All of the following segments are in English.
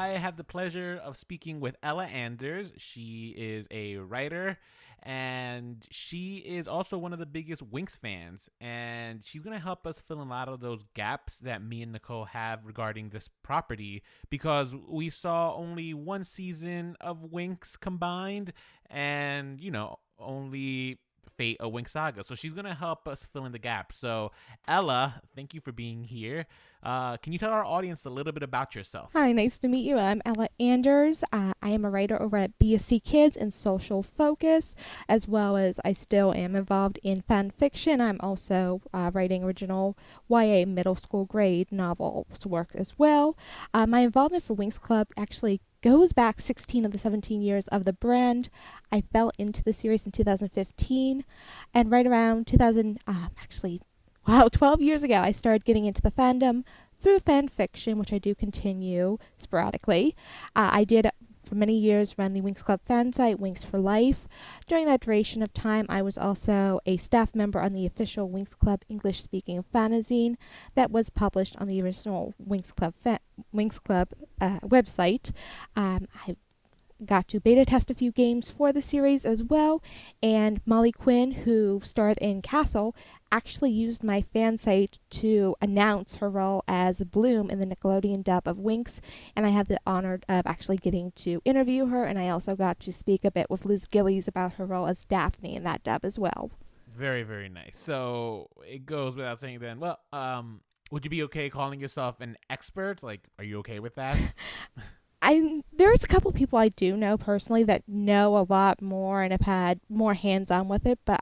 I have the pleasure of speaking with Ella Anders. She is a writer, and she is also one of the biggest Winx fans. And she's going to help us fill in a lot of those gaps that me and Nicole have regarding this property, because we saw only one season of Winx combined, and, only Fate of Winx Saga. So she's going to help us fill in the gaps. So, Ella, thank you for being here. Can you tell our audience a little bit about yourself? Hi, nice to meet you. I'm Ella Anders. I am a writer over at BSC Kids and Social Focus, as well as I still am involved in fan fiction. I'm also writing original YA middle school grade novels work as well. My involvement for Winx Club actually goes back 16 of the 17 years of the brand. I fell into the series in 2015, and right around 12 years ago, I started getting into the fandom through fan fiction, which I do continue sporadically. I did for many years run the Winx Club fan site, Winx for Life. During that duration of time, I was also a staff member on the official Winx Club English-speaking fanzine that was published on the original Winx Club website. I got to beta test a few games for the series as well, and Molly Quinn, who starred in Castle, actually used my fan site to announce her role as Bloom in the Nickelodeon dub of Winx, and I had the honor of actually getting to interview her, and I also got to speak a bit with Liz Gillies about her role as Daphne in that dub as well. Very, very nice. So it goes without saying then, well, would you be okay calling yourself an expert? Like, are you okay with that? There's a couple people I do know personally that know a lot more and have had more hands-on with it, but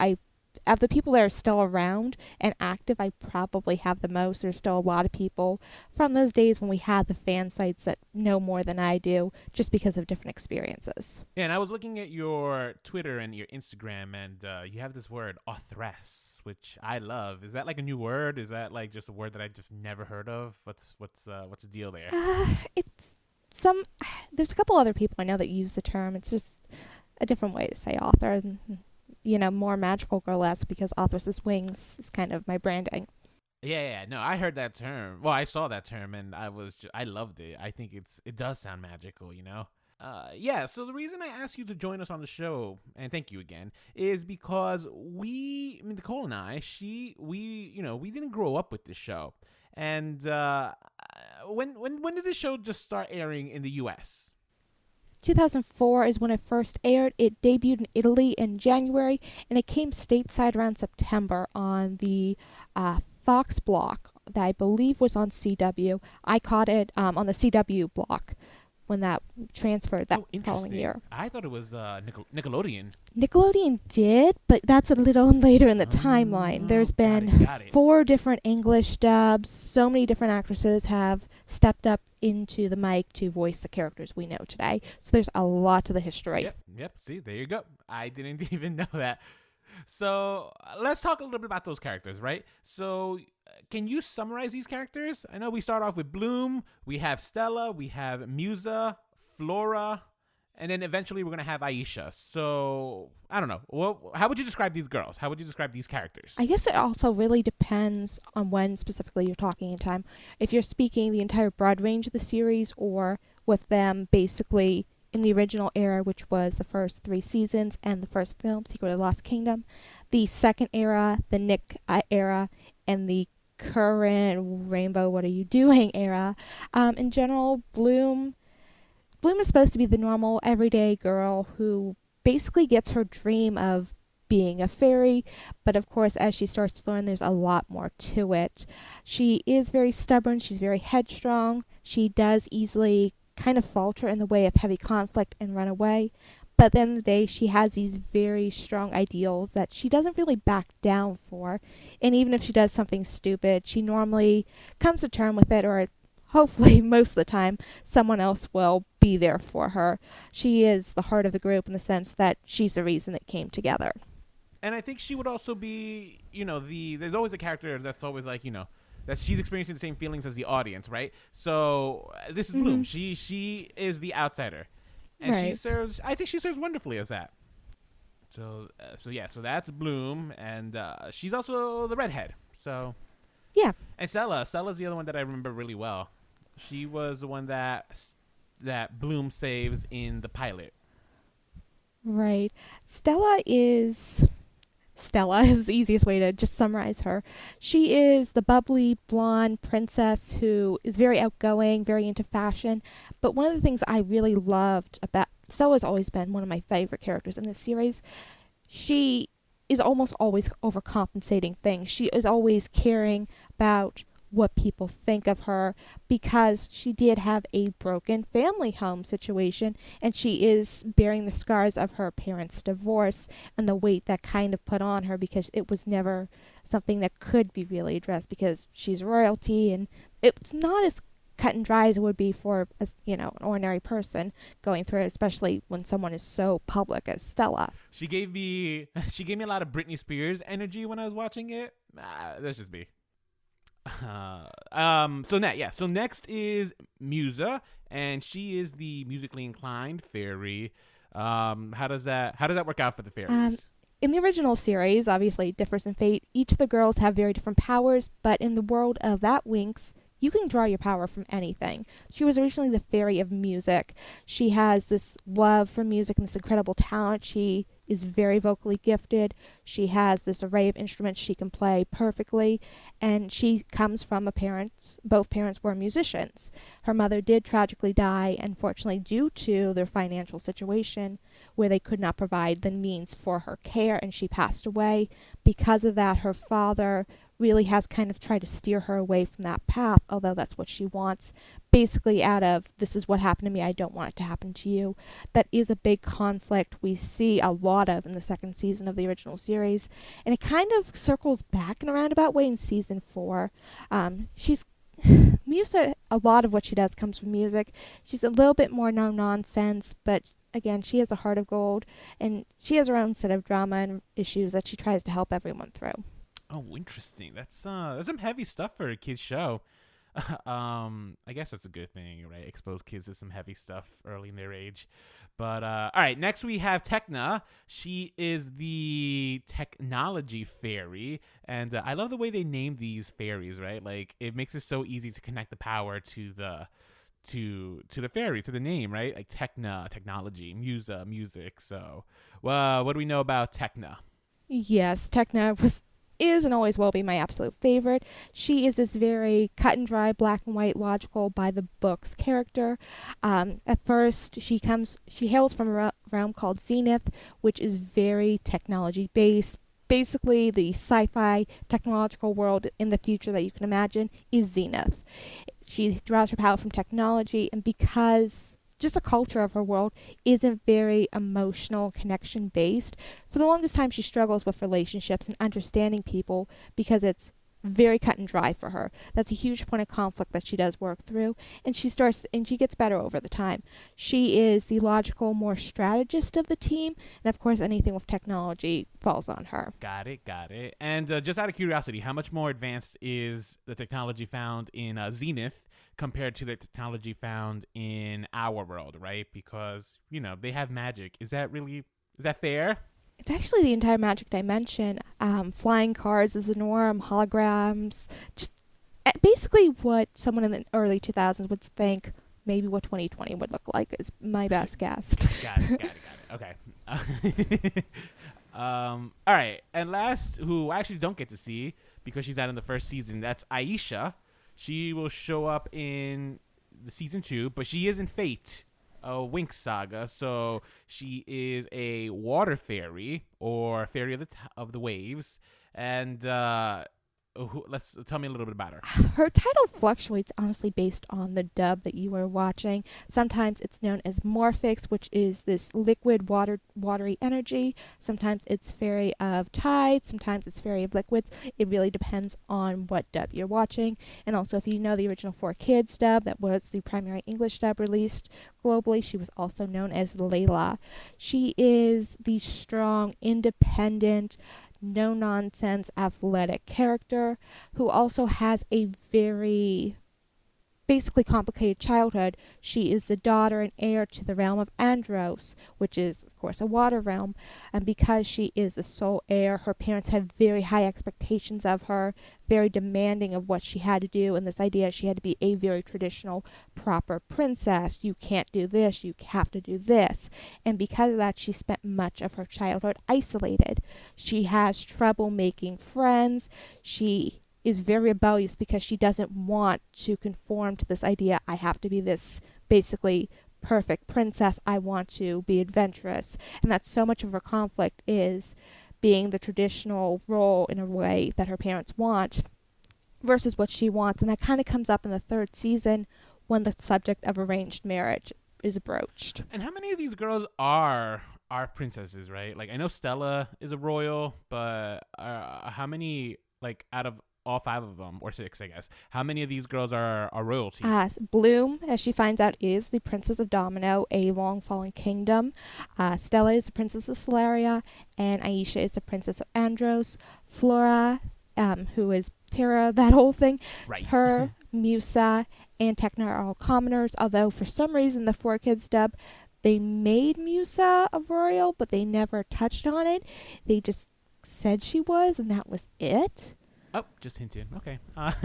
of the people that are still around and active, I probably have the most. There's still a lot of people from those days when we had the fan sites that know more than I do, just because of different experiences. Yeah, and I was looking at your Twitter and your Instagram, and you have this word, authoress, which I love. Is that like a new word? Is that like just a word that I just never heard of? What's the deal there? It's some. There's a couple other people I know that use the term. It's just a different way to say author. More magical girlesque, because authoress is wings is kind of my branding. Yeah, no, I heard that term. Well, I saw that term, and I loved it. I think it does sound magical. Yeah, so the reason I asked you to join us on the show, and thank you again, is because Nicole and I, we didn't grow up with this show. And when did this show just start airing in the U.S.? 2004 is when it first aired. It debuted in Italy in January, and it came stateside around September on the Fox block that I believe was on CW. I caught it on the CW block when that transferred that following year. I thought it was Nickelodeon. Nickelodeon did, but that's a little later in the timeline. There's been got it. 4 different English dubs. So many different actresses have stepped up into the mic to voice the characters we know today. So there's a lot to the history. Yep. See, there you go. I didn't even know that. So let's talk a little bit about those characters, right? So can you summarize these characters? I know we start off with Bloom, we have Stella, we have Musa, Flora, and then eventually we're going to have Aisha. So I don't know. Well, how would you describe these girls? How would you describe these characters? I guess it also really depends on when specifically you're talking in time. If you're speaking the entire broad range of the series, or with them basically in the original era, which was the first 3 seasons and the first film, Secret of the Lost Kingdom, the second era, the Nick era, and the current Rainbow What Are You Doing era. In general, Bloom is supposed to be the normal, everyday girl who basically gets her dream of being a fairy, but of course, as she starts to learn, there's a lot more to it. She is very stubborn, she's very headstrong, she does easily kind of falter in the way of heavy conflict and run away, but at the end of the day, she has these very strong ideals that she doesn't really back down for, and even if she does something stupid, she normally comes to terms with it, or hopefully most of the time someone else will be there for her. She is the heart of the group in the sense that she's the reason it came together. And I think she would also be, there's always a character that's always like, that she's experiencing the same feelings as the audience, right? So this is Bloom. She is the outsider, and right. I think she serves wonderfully as that. So that's Bloom, and she's also the redhead. So yeah, and Stella's the other one that I remember really well. She was the one that that Bloom saves in the pilot. Right. Stella is the easiest way to just summarize her. She is the bubbly blonde princess who is very outgoing, very into fashion. But one of the things I really loved about Stella's always been one of my favorite characters in this series. She is almost always overcompensating things. She is always caring about what people think of her because she did have a broken family home situation and she is bearing the scars of her parents' divorce and the weight that kind of put on her because it was never something that could be really addressed because she's royalty and it's not as cut and dry as it would be for an ordinary person going through it, especially when someone is so public as Stella. She gave me she gave me a lot of Britney Spears energy when I was watching it. That's just me. So next is Musa, and she is the musically inclined fairy. How does that work out for the fairies? In the original series, obviously it differs in fate. Each of the girls have very different powers, but in the world of that Winx, you can draw your power from anything. She was originally the fairy of music. She has this love for music and this incredible talent. She is very vocally gifted. She has this array of instruments she can play perfectly, and she comes from both parents were musicians. Her mother did tragically die, unfortunately, due to their financial situation, where they could not provide the means for her care, and she passed away. Because of that, her father really has kind of tried to steer her away from that path, although that's what she wants. Basically, out of, this is what happened to me, I don't want it to happen to you. That is a big conflict we see a lot of in the second season of the original series, and it kind of circles back in a roundabout way in season 4. She's Musa, a lot of what she does comes from music. She's a little bit more no-nonsense, but again, she has a heart of gold, and she has her own set of drama and issues that she tries to help everyone through. Oh, interesting. That's some heavy stuff for a kid's show. I guess that's a good thing, right? Expose kids to some heavy stuff early in their age. But all right, next we have Tekna. She is the technology fairy, and I love the way they name these fairies. Right, like it makes it so easy to connect the power to the fairy, to the name, right? Like Tekna, technology, Musa, music. So, well, what do we know about Tekna? Yes, Tekna is and always will be my absolute favorite. She is this very cut and dry, black and white, logical by the books character. At first, she hails from a realm called Zenith, which is very technology based. Basically, the sci-fi technological world in the future that you can imagine is Zenith. She draws her power from technology, and because just the culture of her world isn't very emotional connection based. For the longest time, she struggles with relationships and understanding people because it's very cut and dry for her. That's a huge point of conflict that she does work through, and she gets better over the time. She is the logical, more strategist of the team, and of course, anything with technology falls on her. Got it. And just out of curiosity, how much more advanced is the technology found in Zenith compared to the technology found in our world, right? Because, they have magic. Is that fair? It's actually the entire magic dimension. Flying cars is the norm, holograms, just basically what someone in the early 2000s would think maybe what 2020 would look like is my best guess. Got it. Okay. All right. And last, who I actually don't get to see because she's not in the first season, that's Aisha. She will show up in the season 2, but she is in Fate, a Winx Saga. So she is a water fairy or fairy of the waves. And let's tell me a little bit about her. Her title fluctuates honestly based on the dub that you are watching. Sometimes it's known as Morphix, which is this liquid watery energy. Sometimes it's Fairy of Tide. Sometimes it's Fairy of Liquids. It really depends on what dub you're watching. And also, if you know the original 4Kids dub, that was the primary English dub released globally, she was also known as Layla. She is the strong, independent, no-nonsense athletic character who also has a very basically complicated childhood. She is the daughter and heir to the realm of Andros, which is, of course, a water realm. And because she is the sole heir, her parents have very high expectations of her, very demanding of what she had to do, and this idea she had to be a very traditional, proper princess. You can't do this, you have to do this. And because of that, she spent much of her childhood isolated. She has trouble making friends. She is very rebellious because she doesn't want to conform to this idea I have to be this basically perfect princess. I want to be adventurous. And that's so much of her conflict is being the traditional role in a way that her parents want versus what she wants. And that kind of comes up in the third season when the subject of arranged marriage is broached. And how many of these girls are princesses, right? Like I know Stella is a royal, but how many, like out of all 5 of them, or 6, I guess, how many of these girls are royalty? Bloom, as she finds out, is the Princess of Domino, a long-fallen kingdom. Stella is the Princess of Solaria, and Aisha is the Princess of Andros. Flora, who is Terra, that whole thing. Right. Her, Musa, and Techna are all commoners, although for some reason the 4Kids dub, they made Musa a royal, but they never touched on it. They just said she was, and that was it. Oh, just hinted. Okay. I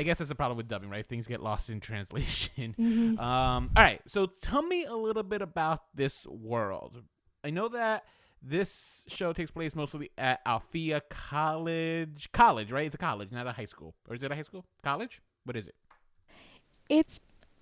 guess that's a problem with dubbing, right? Things get lost in translation. Mm-hmm. All right. So tell me a little bit about this world. I know that this show takes place mostly at Althea College. College, right? It's a college, not a high school. Or is it a high school? College? What is it? It's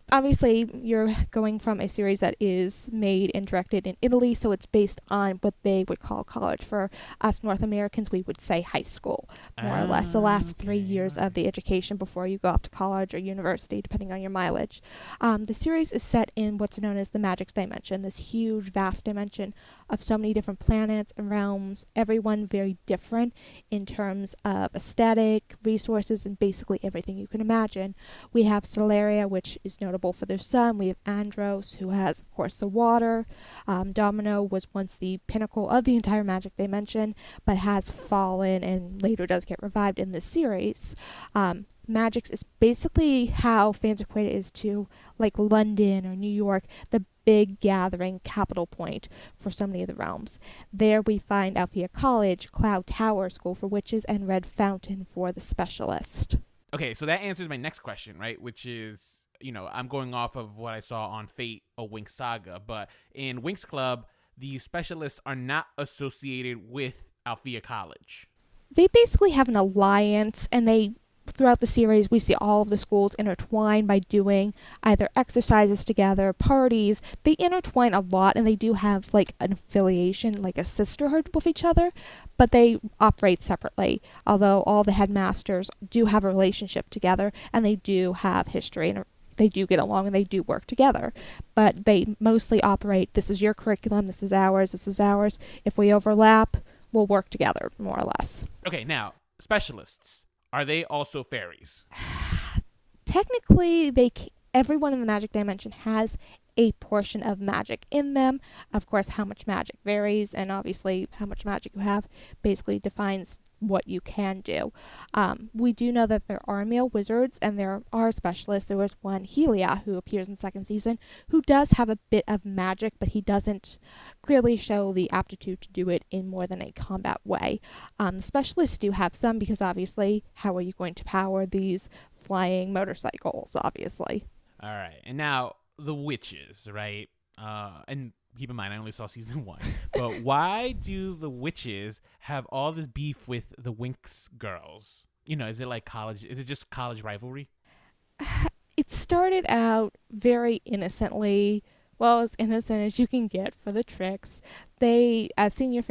obviously you're going from a series that is made and directed in Italy, so it's based on what they would call college. For us North Americans, we would say high school, more or less. The last 3 years of the education before you go off to college or university, depending on your mileage. The series is set in what's known as the Magic Dimension, this huge, vast dimension of so many different planets and realms, everyone very different in terms of aesthetic, resources, and basically everything you can imagine. We have Solaria, which is notable for their sun. We have Andros, who has, of course, the water. Domino was once the pinnacle of the entire Magic Dimension, but has fallen and later does get revived in this series. Magix is basically how fans equate it is to like London or New York, the big gathering capital point for so many of the realms. There we find Althea College, Cloud Tower, School for Witches, and Red Fountain for the specialist. Okay, so that answers my next question, right? Which is, I'm going off of what I saw on Fate or Winx Saga, but in Winx Club, the specialists are not associated with Althea College. They basically have an alliance, and throughout the series, we see all of the schools intertwine by doing either exercises together, parties. They intertwine a lot, and they do have like an affiliation, like a sisterhood with each other, but they operate separately. Although all the headmasters do have a relationship together, and they do have history, and they do get along, and they do work together. But they mostly operate, this is your curriculum, this is ours, this is ours. If we overlap, we'll work together, more or less. Okay, now, specialists. Are they also fairies? Technically, everyone in the Magic Dimension has a portion of magic in them. Of course, how much magic varies, and obviously how much magic you have basically defines what you can do. We do know that there are male wizards and there are specialists. There was one, Helia, who appears in the second season, who does have a bit of magic, but he doesn't clearly show the aptitude to do it in more than a combat way. The specialists do have some, because obviously, how are you going to power these flying motorcycles, obviously? All right. And now, the witches, right? And keep in mind, I only saw season 1. But why do the witches have all this beef with the Winx girls? Is it like college? Is it just college rivalry? It started out very innocently. Well, as innocent as you can get for the tricks. They, as senior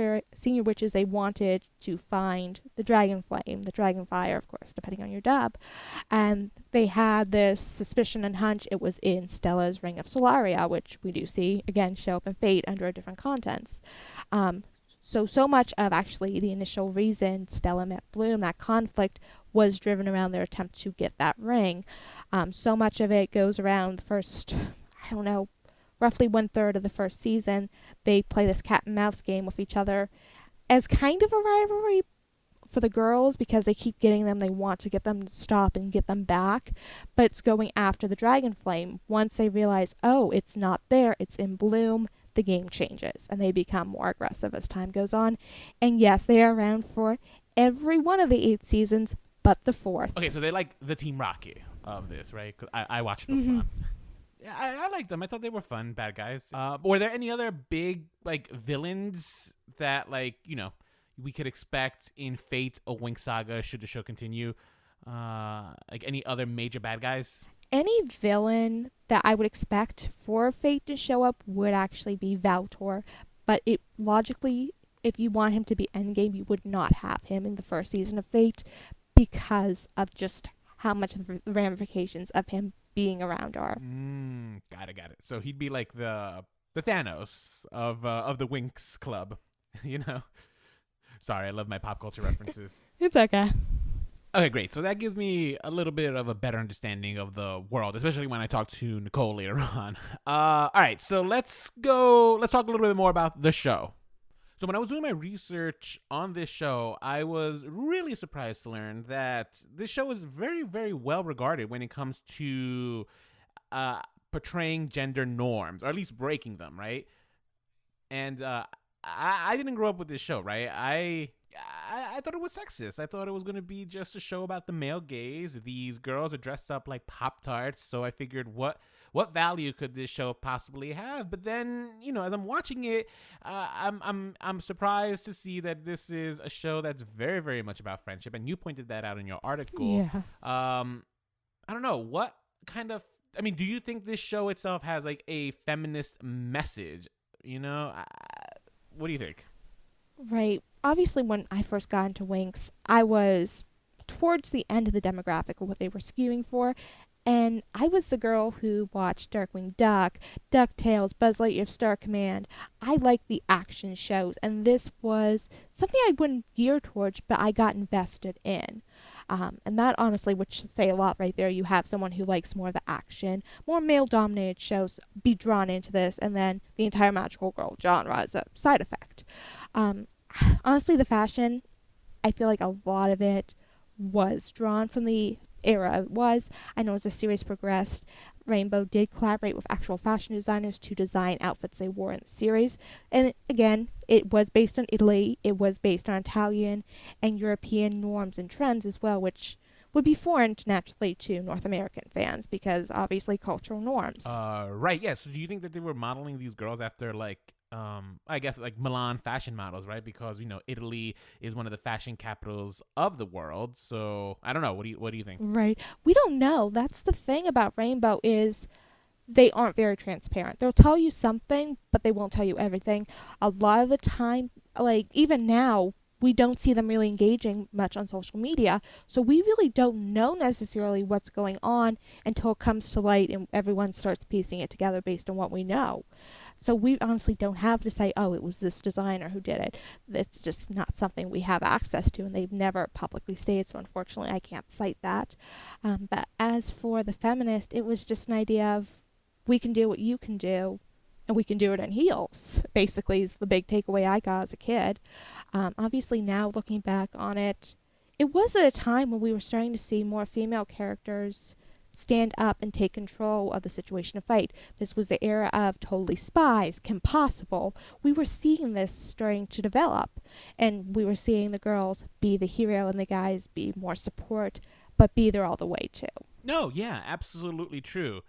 witches, they wanted to find the dragon flame, the dragon fire, of course, depending on your dub. And they had this suspicion and hunch it was in Stella's Ring of Solaria, which we do see, again, show up in Fate under different contents. So much of actually the initial reason Stella met Bloom, that conflict, was driven around their attempt to get that ring. So much of it goes around the first, roughly 1/3 of the first season. They play this cat and mouse game with each other as kind of a rivalry, for the girls because they keep getting them. They want to get them to stop and get them back, but it's going after the dragon flame. Once they realize, oh, it's not there, it's in bloom, the game changes and they become more aggressive as time goes on. And yes, they are around for every one of the 8 seasons but the 4th. Okay, so they're like the Team Rocket of this, right? 'Cause I watched the Mm-hmm. fun. Yeah, I liked them. I thought they were fun bad guys. Were there any other big like villains that we could expect in Fate or Winx Saga should the show continue? Like any other major bad guys? Any villain that I would expect for Fate to show up would actually be Valtor, but it logically, if you want him to be Endgame, you would not have him in the first season of Fate because of just how much of the ramifications of him being around are. Got it. So he'd be like the Thanos of the Winx Club, you know. Sorry, I love my pop culture references. It's okay. Okay, great. So that gives me a little bit of a better understanding of the world, especially when I talk to Nicole later on. All right, so let's talk a little bit more about the show. So when I was doing my research on this show, I was really surprised to learn that this show is very, very well regarded when it comes to portraying gender norms, or at least breaking them, right? And I didn't grow up with this show, right? I thought it was sexist. I thought it was going to be just a show about the male gaze. These girls are dressed up like Pop-Tarts, so I figured what value could this show possibly have? But then, as I'm watching it, I'm surprised to see that this is a show that's very, very much about friendship, and you pointed that out in your article. Yeah. I don't know, what kind of, do you think this show itself has like a feminist message? What do you think? Right. Obviously, when I first got into Winx, I was towards the end of the demographic of what they were skewing for. And I was the girl who watched Darkwing Duck, DuckTales, Buzz Lightyear Star Command. I liked the action shows, and this was something I wouldn't gear towards, but I got invested in. And that honestly would say a lot right there. You have someone who likes more of the action, more male-dominated shows be drawn into this, and then the entire magical girl genre is a side effect. Honestly, the fashion, I feel like a lot of it was drawn from the era it was. I know as the series progressed, Rainbow did collaborate with actual fashion designers to design outfits they wore in the series. And again, it was based on Italy, it was based on Italian and European norms and trends as well, which would be foreign naturally to North American fans because obviously cultural norms. Right, yeah. So do you think that they were modeling these girls after I guess like Milan fashion models, right? Because Italy is one of the fashion capitals of the world. So I don't know. What do you think? Right. We don't know. That's the thing about Rainbow is they aren't very transparent. They'll tell you something, but they won't tell you everything. A lot of the time, like even now, we don't see them really engaging much on social media. So we really don't know necessarily what's going on until it comes to light and everyone starts piecing it together based on what we know. So we honestly don't have to say, oh, it was this designer who did it. It's just not something we have access to, and they've never publicly stated, so unfortunately I can't cite that. But as for the feminist, it was just an idea of we can do what you can do, and we can do it in heels, basically, is the big takeaway I got as a kid. Obviously now, looking back on it, it was at a time when we were starting to see more female characters stand up and take control of the situation of fight. This was the era of Totally Spies, Kim Possible. We were seeing this starting to develop, and we were seeing the girls be the hero and the guys be more support, but be there all the way too. No, yeah, absolutely true.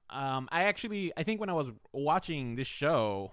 I think when I was watching this show,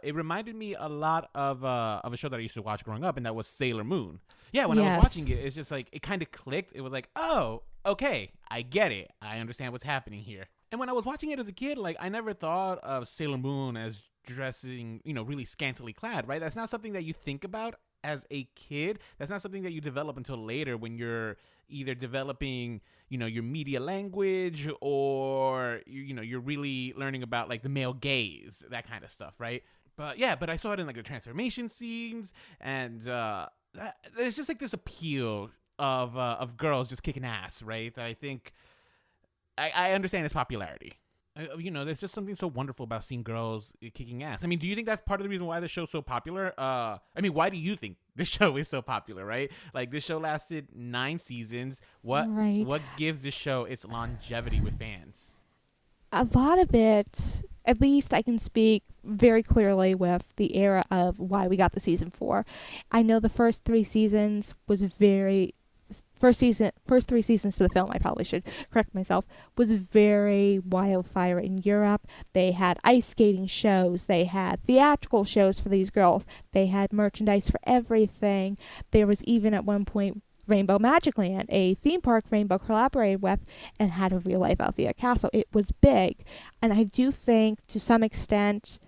it reminded me a lot of a show that I used to watch growing up, and that was Sailor Moon. Yeah, when I was watching it, it's just like it kind of clicked. It was like, oh, okay, I get it. I understand what's happening here. And when I was watching it as a kid, like I never thought of Sailor Moon as dressing, really scantily clad, right? That's not something that you think about as a kid. That's not something that you develop until later when you're either developing, your media language or, you're really learning about like the male gaze, that kind of stuff, right? But I saw it in like the transformation scenes, and there's just like this appeal of girls just kicking ass, right? That I think I understand its popularity. There's just something so wonderful about seeing girls kicking ass. I mean, do you think that's part of the reason why the show's so popular? Why do you think this show is so popular, right? Like, this show lasted 9 seasons. Right. What gives this show its longevity with fans? A lot of it, at least I can speak very clearly with the era of why we got the season 4. I know the first 3 seasons was very first 3 seasons to the film, I probably should correct myself, was very wildfire in Europe. They had ice skating shows, they had theatrical shows for these girls, they had merchandise for everything. There was even at one point Rainbow Magic Land, a theme park Rainbow collaborated with and had a real life Althea castle. It was big. And I do think to some extent,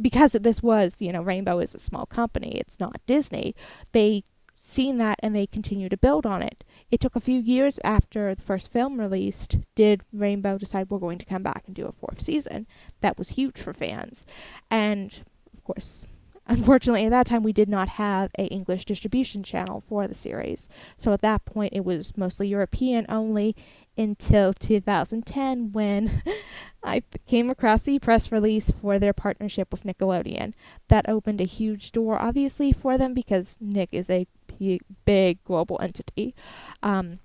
because this was, Rainbow is a small company, it's not Disney, they seen that and they continue to build on it. It took a few years after the first film released, did Rainbow decide we're going to come back and do a 4th season. That was huge for fans. And, of course, unfortunately, at that time, we did not have a English distribution channel for the series. So at that point, it was mostly European only until 2010 when I came across the press release for their partnership with Nickelodeon. That opened a huge door, obviously, for them because Nick is a big global entity. And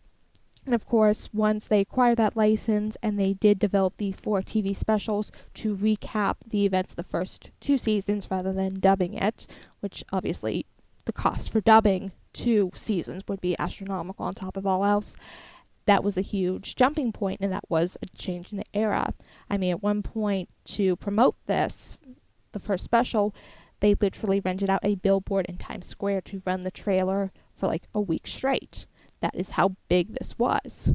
of course, once they acquired that license and they did develop the 4 TV specials to recap the events of the first 2 seasons rather than dubbing it, which obviously the cost for dubbing 2 seasons would be astronomical on top of all else. That was a huge jumping point, and that was a change in the era. I mean, at one point, to promote this, the first special, they literally rented out a billboard in Times Square to run the trailer for like a week straight. That is how big this was.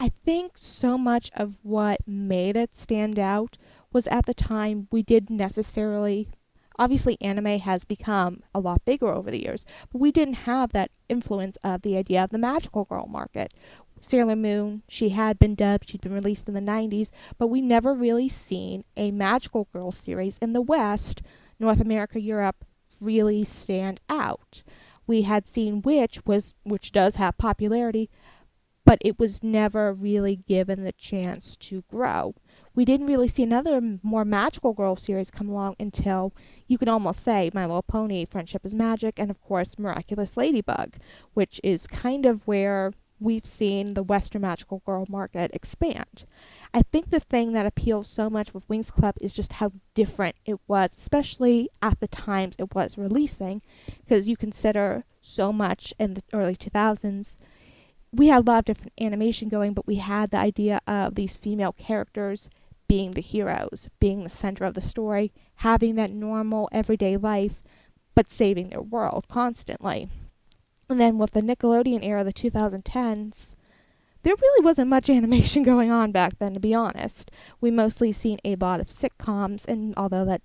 I think so much of what made it stand out was at the time we didn't necessarily. Obviously, anime has become a lot bigger over the years, but we didn't have that influence of the idea of the magical girl market. Sailor Moon, she had been dubbed, she'd been released in the 90s, but we never really seen a magical girl series in the West, North America, Europe, really stand out. We had seen which does have popularity, but it was never really given the chance to grow. We didn't really see another more magical girl series come along until you could almost say My Little Pony, Friendship is Magic, and of course Miraculous Ladybug, which is kind of where we've seen the Western magical girl market expand. I think the thing that appeals so much with Winx Club is just how different it was, especially at the times it was releasing, because you consider so much in the early 2000s we had a lot of different animation going, but we had the idea of these female characters being the heroes, being the center of the story, having that normal everyday life, but saving their world constantly. And then with the Nickelodeon era, the 2010s, there really wasn't much animation going on back then, to be honest. We mostly seen a lot of sitcoms, and although that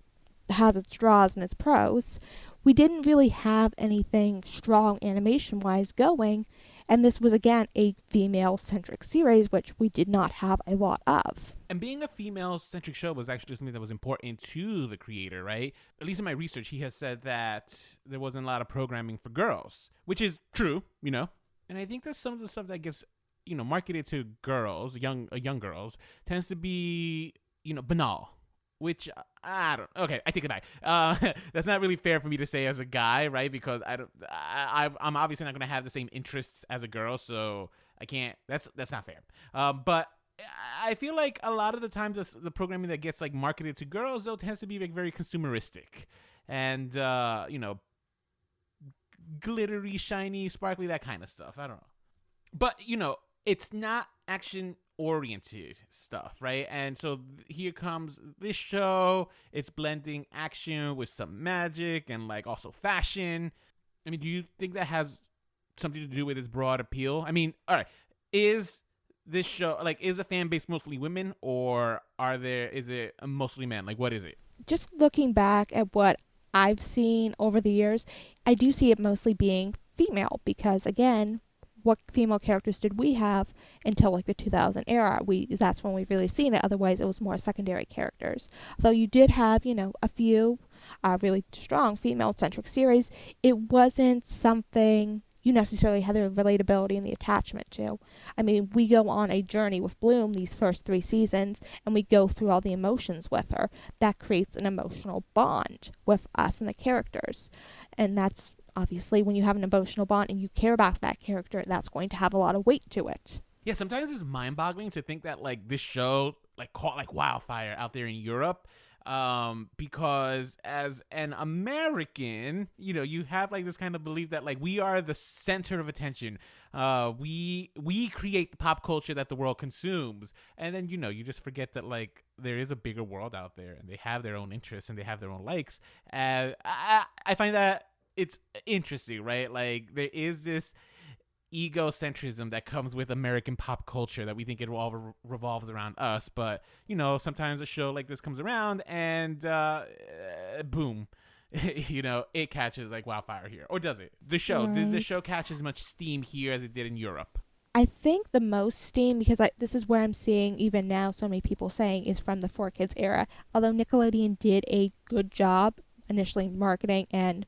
has its draws and its pros, we didn't really have anything strong animation wise going, and this was again a female centric series, which we did not have a lot of. And being a female centric show was actually something that was important to the creator, right? At least in my research, he has said that there wasn't a lot of programming for girls, which is true, And I think that some of the stuff that gets, marketed to girls, young girls, tends to be, banal. Which I don't. Okay, I take it back. That's not really fair for me to say as a guy, right? Because I'm obviously not gonna have the same interests as a girl, so I can't. That's not fair. But I feel like a lot of the times the programming that gets like marketed to girls though tends to be like very consumeristic, and glittery, shiny, sparkly, that kind of stuff. I don't know, but it's not action oriented stuff, right? And so here comes this show. It's blending action with some magic and like also fashion. I mean, do you think that has something to do with its broad appeal? I mean, all right, is this show like, is the fan base mostly women, or is it mostly men? Like, what is it? Just looking back at what I've seen over the years, I do see it mostly being female because again, what female characters did we have until like the 2000 era. That's when we've really seen it. Otherwise, it was more secondary characters. Though you did have, a few really strong female-centric series, it wasn't something you necessarily had the relatability and the attachment to. I mean, we go on a journey with Bloom these first 3 seasons, and we go through all the emotions with her. That creates an emotional bond with us and the characters. And that's obviously when you have an emotional bond and you care about that character, that's going to have a lot of weight to it. Yeah, sometimes it's mind-boggling to think that like this show like caught like wildfire out there in Europe. Because as an American, you have like this kind of belief that like we are the center of attention. We create the pop culture that the world consumes, and then you just forget that like there is a bigger world out there, and they have their own interests and they have their own likes. I find that it's interesting, right? Like there is this egocentrism that comes with American pop culture that we think it all revolves around us, but sometimes a show like this comes around and boom, it catches like wildfire here. Or does it? Did the show catch as much steam here as it did in Europe? I think the most steam, because this is where I'm seeing even now so many people saying, is from the 4Kids era. Although Nickelodeon did a good job initially marketing and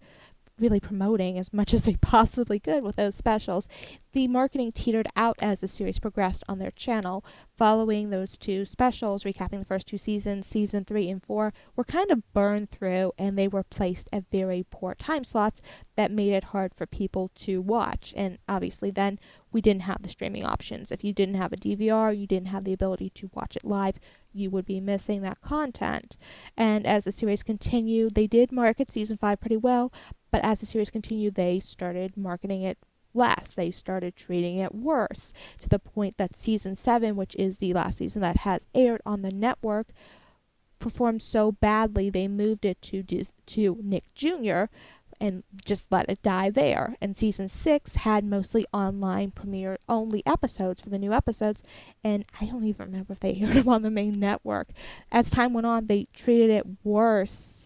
really promoting as much as they possibly could with those specials, the marketing teetered out as the series progressed on their channel. Following those 2 specials, recapping the first 2 seasons, season 3 and 4 were kind of burned through, and they were placed at very poor time slots that made it hard for people to watch. And obviously then we didn't have the streaming options. If you didn't have a DVR, you didn't have the ability to watch it live, you would be missing that content. And as the series continued, they did market season 5 pretty well, but as the series continued, they started marketing it less. They started treating it worse, to the point that season 7, which is the last season that has aired on the network, performed so badly they moved it to Nick Jr. and just let it die there. And season 6 had mostly online premiere only episodes for the new episodes, and I don't even remember if they aired them on the main network. As time went on, they treated it worse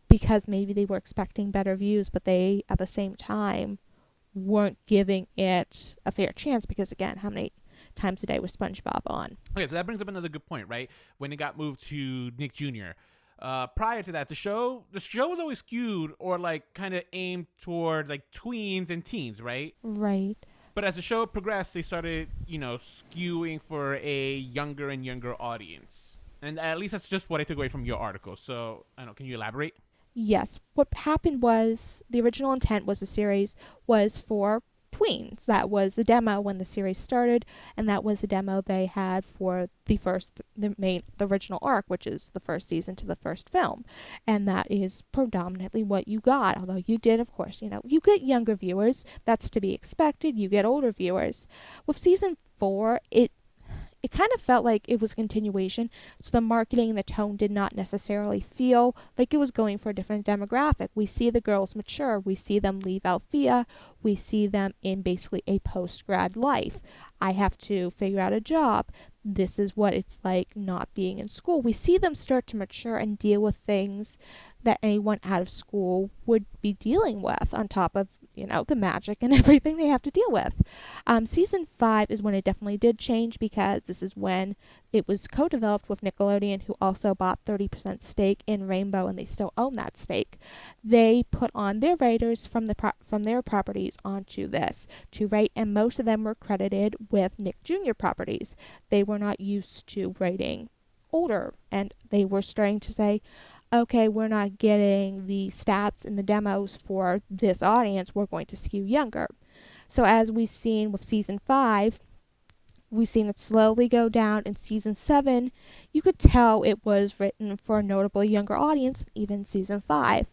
because maybe they were expecting better views, but they at the same time weren't giving it a fair chance, because again, how many times a day was SpongeBob on? Okay, so that brings up another good point, right? When it got moved to Nick Jr. Prior to that, the show was always skewed or like kind of aimed towards like tweens and teens, right? Right. But as the show progressed, they started, skewing for a younger and younger audience. And at least that's just what I took away from your article. So, I don't know, can you elaborate? Yes. What happened was the original intent was the series was for tweens. That was the demo when the series started, and that was the demo they had for the original arc, which is the first season to the first film. And that is predominantly what you got. Although you did, of course, you get younger viewers. That's to be expected. You get older viewers. With season 4, it kind of felt like it was a continuation, so the marketing and the tone did not necessarily feel like it was going for a different demographic. We see the girls mature, we see them leave Althea, we see them in basically a post-grad life. I have to figure out a job. This is what it's like not being in school. We see them start to mature and deal with things that anyone out of school would be dealing with, on top of the magic and everything they have to deal with. Season 5 is when it definitely did change, because this is when it was co-developed with Nickelodeon, who also bought 30% stake in Rainbow, and they still own that stake. They put on their writers from their properties onto this to write, and most of them were credited with Nick Jr. properties. They were not used to writing older, and they were starting to say, okay, we're not getting the stats and the demos for this audience, we're going to skew younger. So as we've seen with season 5, we've seen it slowly go down. In season 7, you could tell it was written for a notably younger audience, even season 5.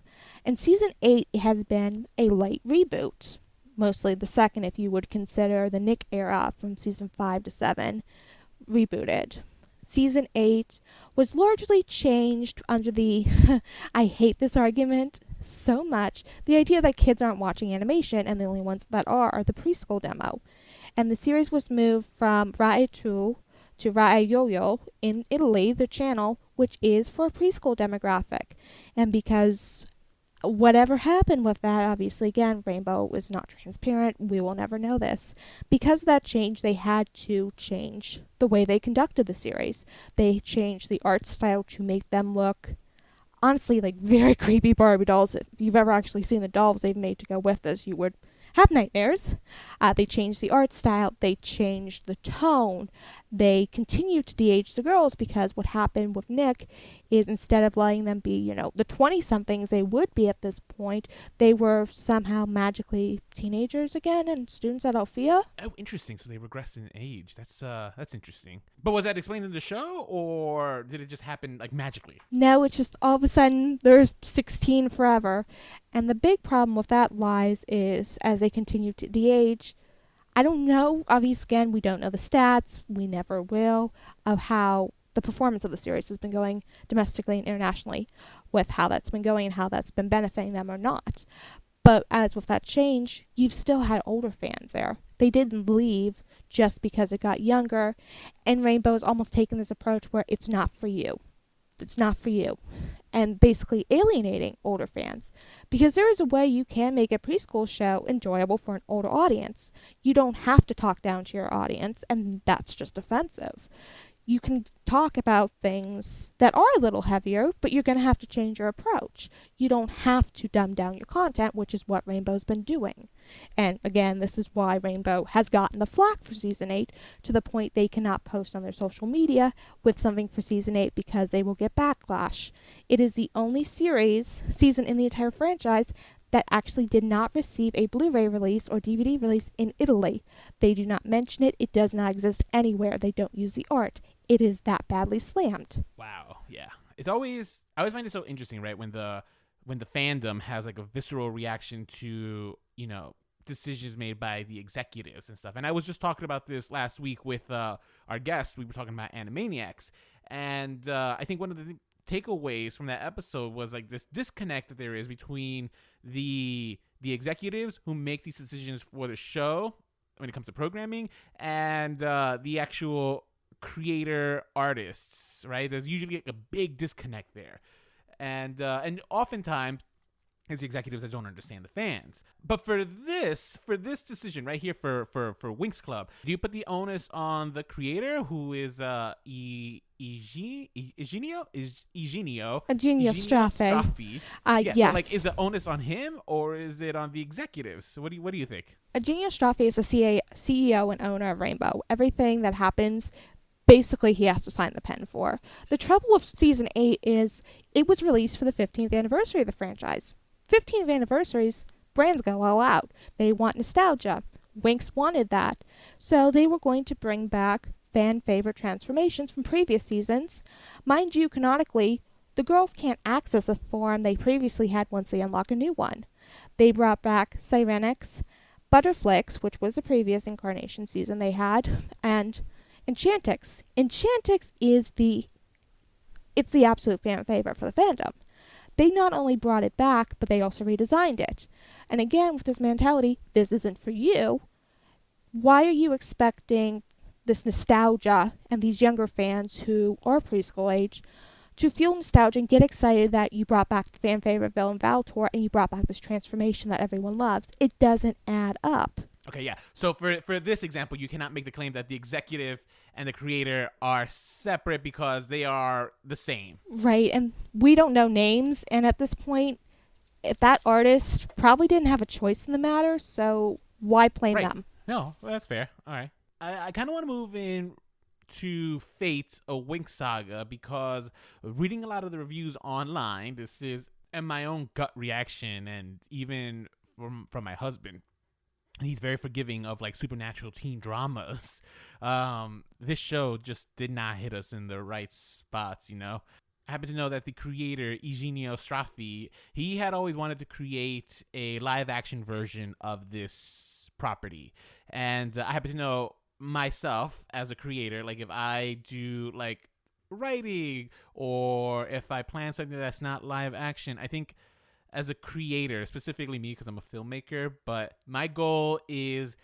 And season 8 has been a light reboot, mostly the second if you would consider the Nick era from season 5 to 7 rebooted. Season 8 was largely changed under the, I hate this argument so much, the idea that kids aren't watching animation and the only ones that are the preschool demo. And the series was moved from Rai 2 to Rai Yo-Yo in Italy, the channel, which is for a preschool demographic. And because Whatever happened with that, obviously, again, Rainbow was not transparent. We will never know this. Because of that change, they had to change the way they conducted the series. They changed the art style to make them look, honestly, like very creepy Barbie dolls. If you've ever actually seen the dolls they've made to go with this, you would have nightmares. They changed the art style. They changed the tone. They continued to de-age the girls because what happened with Nick is instead of letting them be, the 20-somethings they would be at this point, they were somehow magically teenagers again and students at Althea. Oh, interesting. So they regressed in age. That's interesting. But was that explained in the show, or did it just happen like magically? No, it's just all of a sudden they're 16 forever. And the big problem with that lies is as they continue to de-age, I don't know. Obviously, again, we don't know the stats. We never will of how the performance of the series has been going domestically and internationally, with how that's been going and how that's been benefiting them or not. But as with that change, you've still had older fans there. They didn't leave just because it got younger, and Rainbow's almost taken this approach where it's not for you. It's not for you. And basically alienating older fans. Because there is a way you can make a preschool show enjoyable for an older audience. You don't have to talk down to your audience, and that's just offensive. You can talk about things that are a little heavier, but you're going to have to change your approach. You don't have to dumb down your content, which is what Rainbow's been doing. And again, this is why Rainbow has gotten the flack for Season 8 to the point they cannot post on their social media with something for Season 8 because they will get backlash. It is the only season in the entire franchise that actually did not receive a Blu-ray release or DVD release in Italy. They do not mention it. It does not exist anywhere. They don't use the art. It is that badly slammed. Wow. Yeah. I always find it so interesting, right? When the fandom has like a visceral reaction to, decisions made by the executives and stuff. And I was just talking about this last week with our guest. We were talking about Animaniacs. And I think one of the takeaways from that episode was like this disconnect that there is between the executives who make these decisions for the show when it comes to programming and the actual creator artists, right? There's usually like a big disconnect there, and oftentimes it's the executives that don't understand the fans. But for this decision right here for Winx Club, do you put the onus on the creator, who is Eugenio Straffi? Yeah, Yes. so like, is the onus on him or is it on the executives? So what do you think? Eugenio Straffi is the CEO and owner of Rainbow. Everything that happens, basically he has to sign the pen for. The trouble with Season 8 is it was released for the 15th anniversary of the franchise. 15th anniversaries, brands go all out. They want nostalgia. Winx wanted that. So they were going to bring back fan favorite transformations from previous seasons. Mind you, canonically, the girls can't access a form they previously had once they unlock a new one. They brought back Sirenix, Butterflix, which was a previous incarnation season they had, and Enchantix. Enchantix is the absolute fan favorite for the fandom. They not only brought it back, but they also redesigned it. And again, with this mentality, this isn't for you. Why are you expecting this nostalgia and these younger fans who are preschool age to feel nostalgia and get excited that you brought back the fan favorite villain Valtor and you brought back this transformation that everyone loves? It doesn't add up. Okay, yeah. So for this example, you cannot make the claim that the executive and the creator are separate because they are the same. Right, and we don't know names, and at this point, if that artist probably didn't have a choice in the matter, so why blame them? No, well, that's fair. All right. I kind of want to move in to Fate, a Winx Saga, because reading a lot of the reviews online, this is and my own gut reaction, and even from my husband. He's very forgiving of like supernatural teen dramas. This show just did not hit us in the right spots, I happen to know that the creator, Eugenio Straffi, he had always wanted to create a live action version of this property. And I happen to know myself as a creator, like if I do like writing or if I plan something that's not live action, I think as a creator, specifically me because I'm a filmmaker, but my goal is,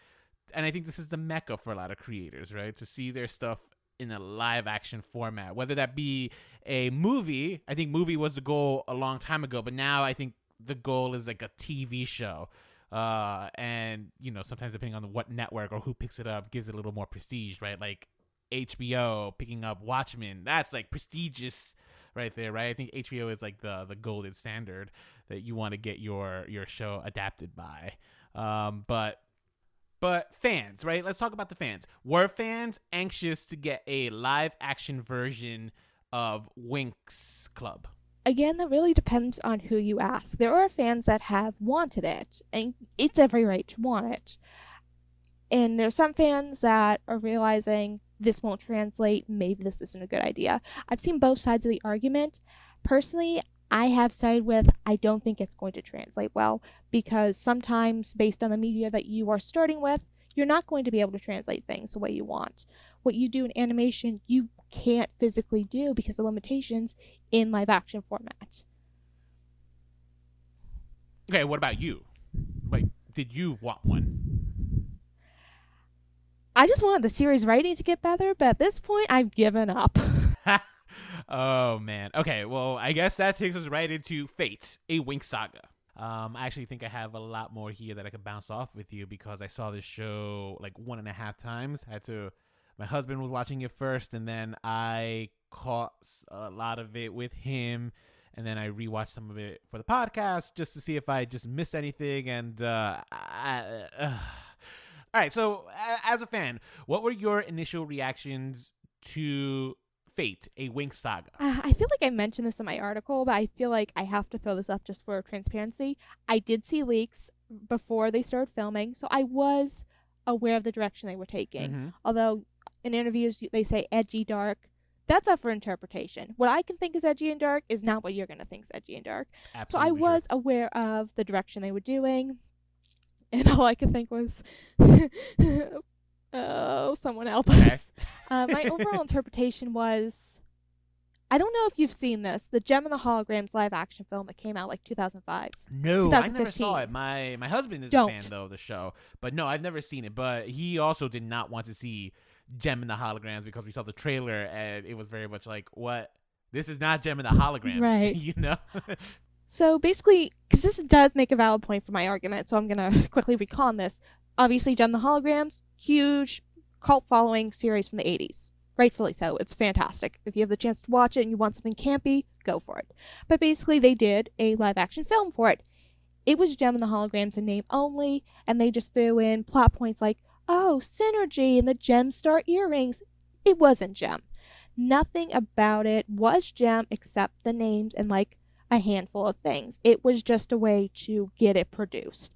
and I think this is the mecca for a lot of creators, right, to see their stuff in a live action format, whether that be a movie. I think movie was the goal a long time ago, but now I think the goal is like a TV show. And sometimes depending on what network or who picks it up gives it a little more prestige, right? Like HBO picking up Watchmen, that's like prestigious right there, right? I think HBO is like the golden standard that you want to get your show adapted by. But fans, right? Let's talk about the fans. Were fans anxious to get a live action version of Winx Club? Again, that really depends on who you ask. There are fans that have wanted it, and it's every right to want it. And there's some fans that are realizing this won't translate, maybe this isn't a good idea. I've seen both sides of the argument. Personally, I have sided with I don't think it's going to translate well, because sometimes based on the media that you are starting with, you're not going to be able to translate things the way you want. What you do in animation, you can't physically do because of limitations in live action format. Okay, what about you? Like, did you want one? I just wanted the series writing to get better, but at this point, I've given up. Oh, man. Okay, well, I guess that takes us right into Fate, a Winx Saga. I actually think I have a lot more here that I could bounce off with you because I saw this show like 1.5 times. My husband was watching it first, and then I caught a lot of it with him, and then I rewatched some of it for the podcast just to see if I just missed anything. And all right, so as a fan, what were your initial reactions to Fate, a Winx Saga? I feel like I mentioned this in my article, but I feel like I have to throw this up just for transparency. I did see leaks before they started filming, so I was aware of the direction they were taking. Mm-hmm. Although in interviews they say edgy, dark. That's up for interpretation. What I can think is edgy and dark is not what you're going to think is edgy and dark. Absolutely. So I was aware of the direction they were doing, and all I could think was, oh, someone help us. Okay. My overall interpretation was, I don't know if you've seen this, the Gem and the Holograms live action film that came out like 2005. No, I never saw it. My husband is a fan, though, of the show. But no, I've never seen it. But he also did not want to see Gem and the Holograms because we saw the trailer and it was very much like, what? This is not Gem and the Holograms. Right. You know? So basically, because this does make a valid point for my argument, so I'm going to quickly recon this. Obviously, Gem and the Holograms, huge cult following series from the 80s. Rightfully so. It's fantastic. If you have the chance to watch it and you want something campy, go for it. But basically, they did a live action film for it. It was Gem and the Holograms in name only, and they just threw in plot points like, oh, synergy and the Gem Star earrings. It wasn't Gem. Nothing about it was Gem except the names and like a handful of things. It was just a way to get it produced.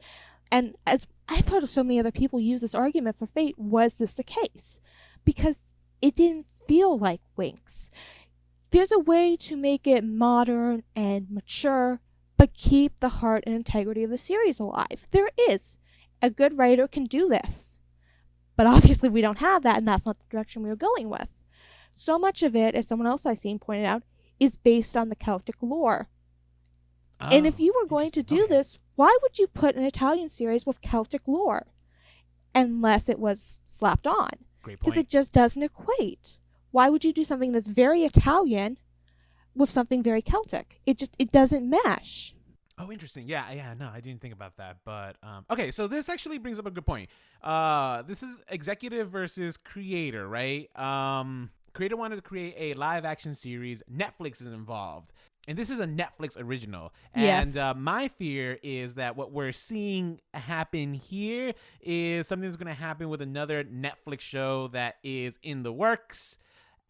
And as I've heard so many other people use this argument for Fate, was this the case? Because it didn't feel like Winx. There's a way to make it modern and mature, but keep the heart and integrity of the series alive. There is. A good writer can do this. But obviously we don't have that, and that's not the direction we were going with. So much of it, as someone else I've seen pointed out, is based on the Celtic lore. Oh, and if you were going to do this, why would you put an Italian series with Celtic lore? Unless it was slapped on. Great point. Because it just doesn't equate. Why would you do something that's very Italian with something very Celtic? It doesn't mesh. Oh, interesting. Yeah, no, I didn't think about that. But, okay, so this actually brings up a good point. This is executive versus creator, right? Creator wanted to create a live action series. Netflix is involved. And this is a Netflix original. Yes. And my fear is that what we're seeing happen here is something that's going to happen with another Netflix show that is in the works,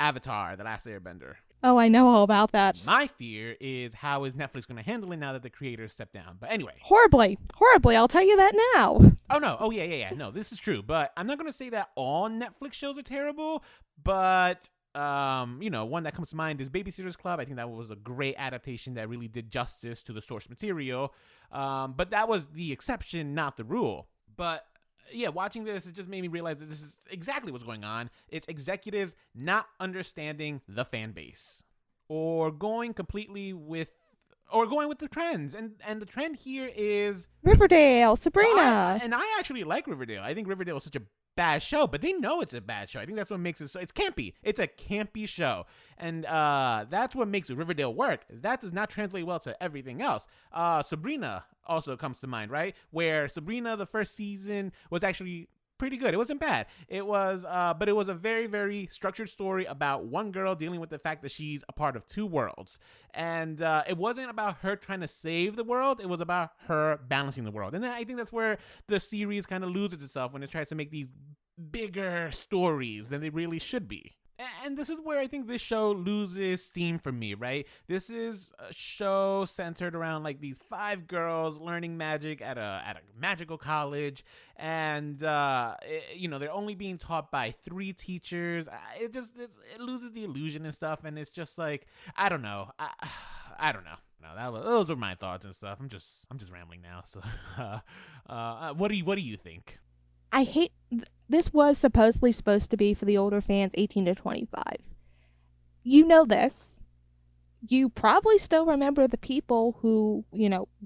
Avatar, The Last Airbender. Oh, I know all about that. My fear is how is Netflix going to handle it now that the creators stepped down. But anyway. Horribly. I'll tell you that now. Oh, no. Oh, yeah. No, this is true. But I'm not going to say that all Netflix shows are terrible. But, one that comes to mind is Babysitter's Club. I think that was a great adaptation that really did justice to the source material. But that was the exception, not the rule. But yeah, watching this, it just made me realize that this is exactly what's going on. It's executives not understanding the fan base or going with the trends. And the trend here is Riverdale, Sabrina. And I actually like Riverdale. I think Riverdale is such a bad show, but they know it's a bad show. I think that's what makes it so, it's campy. It's a campy show. And that's what makes Riverdale work. That does not translate well to everything else. Sabrina also comes to mind, right? Where Sabrina, the first season, was actually pretty good. It wasn't bad. It was, but it was a very, very structured story about one girl dealing with the fact that she's a part of two worlds. And it wasn't about her trying to save the world. It was about her balancing the world. And I think that's where the series kind of loses itself when it tries to make these bigger stories than they really should be. And this is where I think this show loses steam for me, right? This is a show centered around like these 5 girls learning magic at a magical college, and they're only being taught by 3 teachers. It loses the illusion and stuff, and it's just like I don't know. I don't know. No, those are my thoughts and stuff. I'm just rambling now. So, what do you think? I hate this was supposed to be for the older fans 18 to 25. You know this. You probably still remember the people who,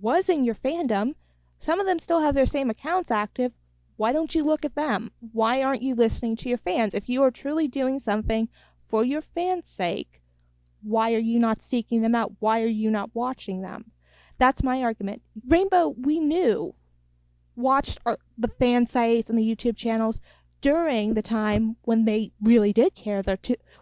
was in your fandom. Some of them still have their same accounts active. Why don't you look at them? Why aren't you listening to your fans? If you are truly doing something for your fans' sake, why are you not seeking them out? Why are you not watching them? That's my argument. Rainbow, we knew, watched the fan sites and the YouTube channels during the time when they really did care.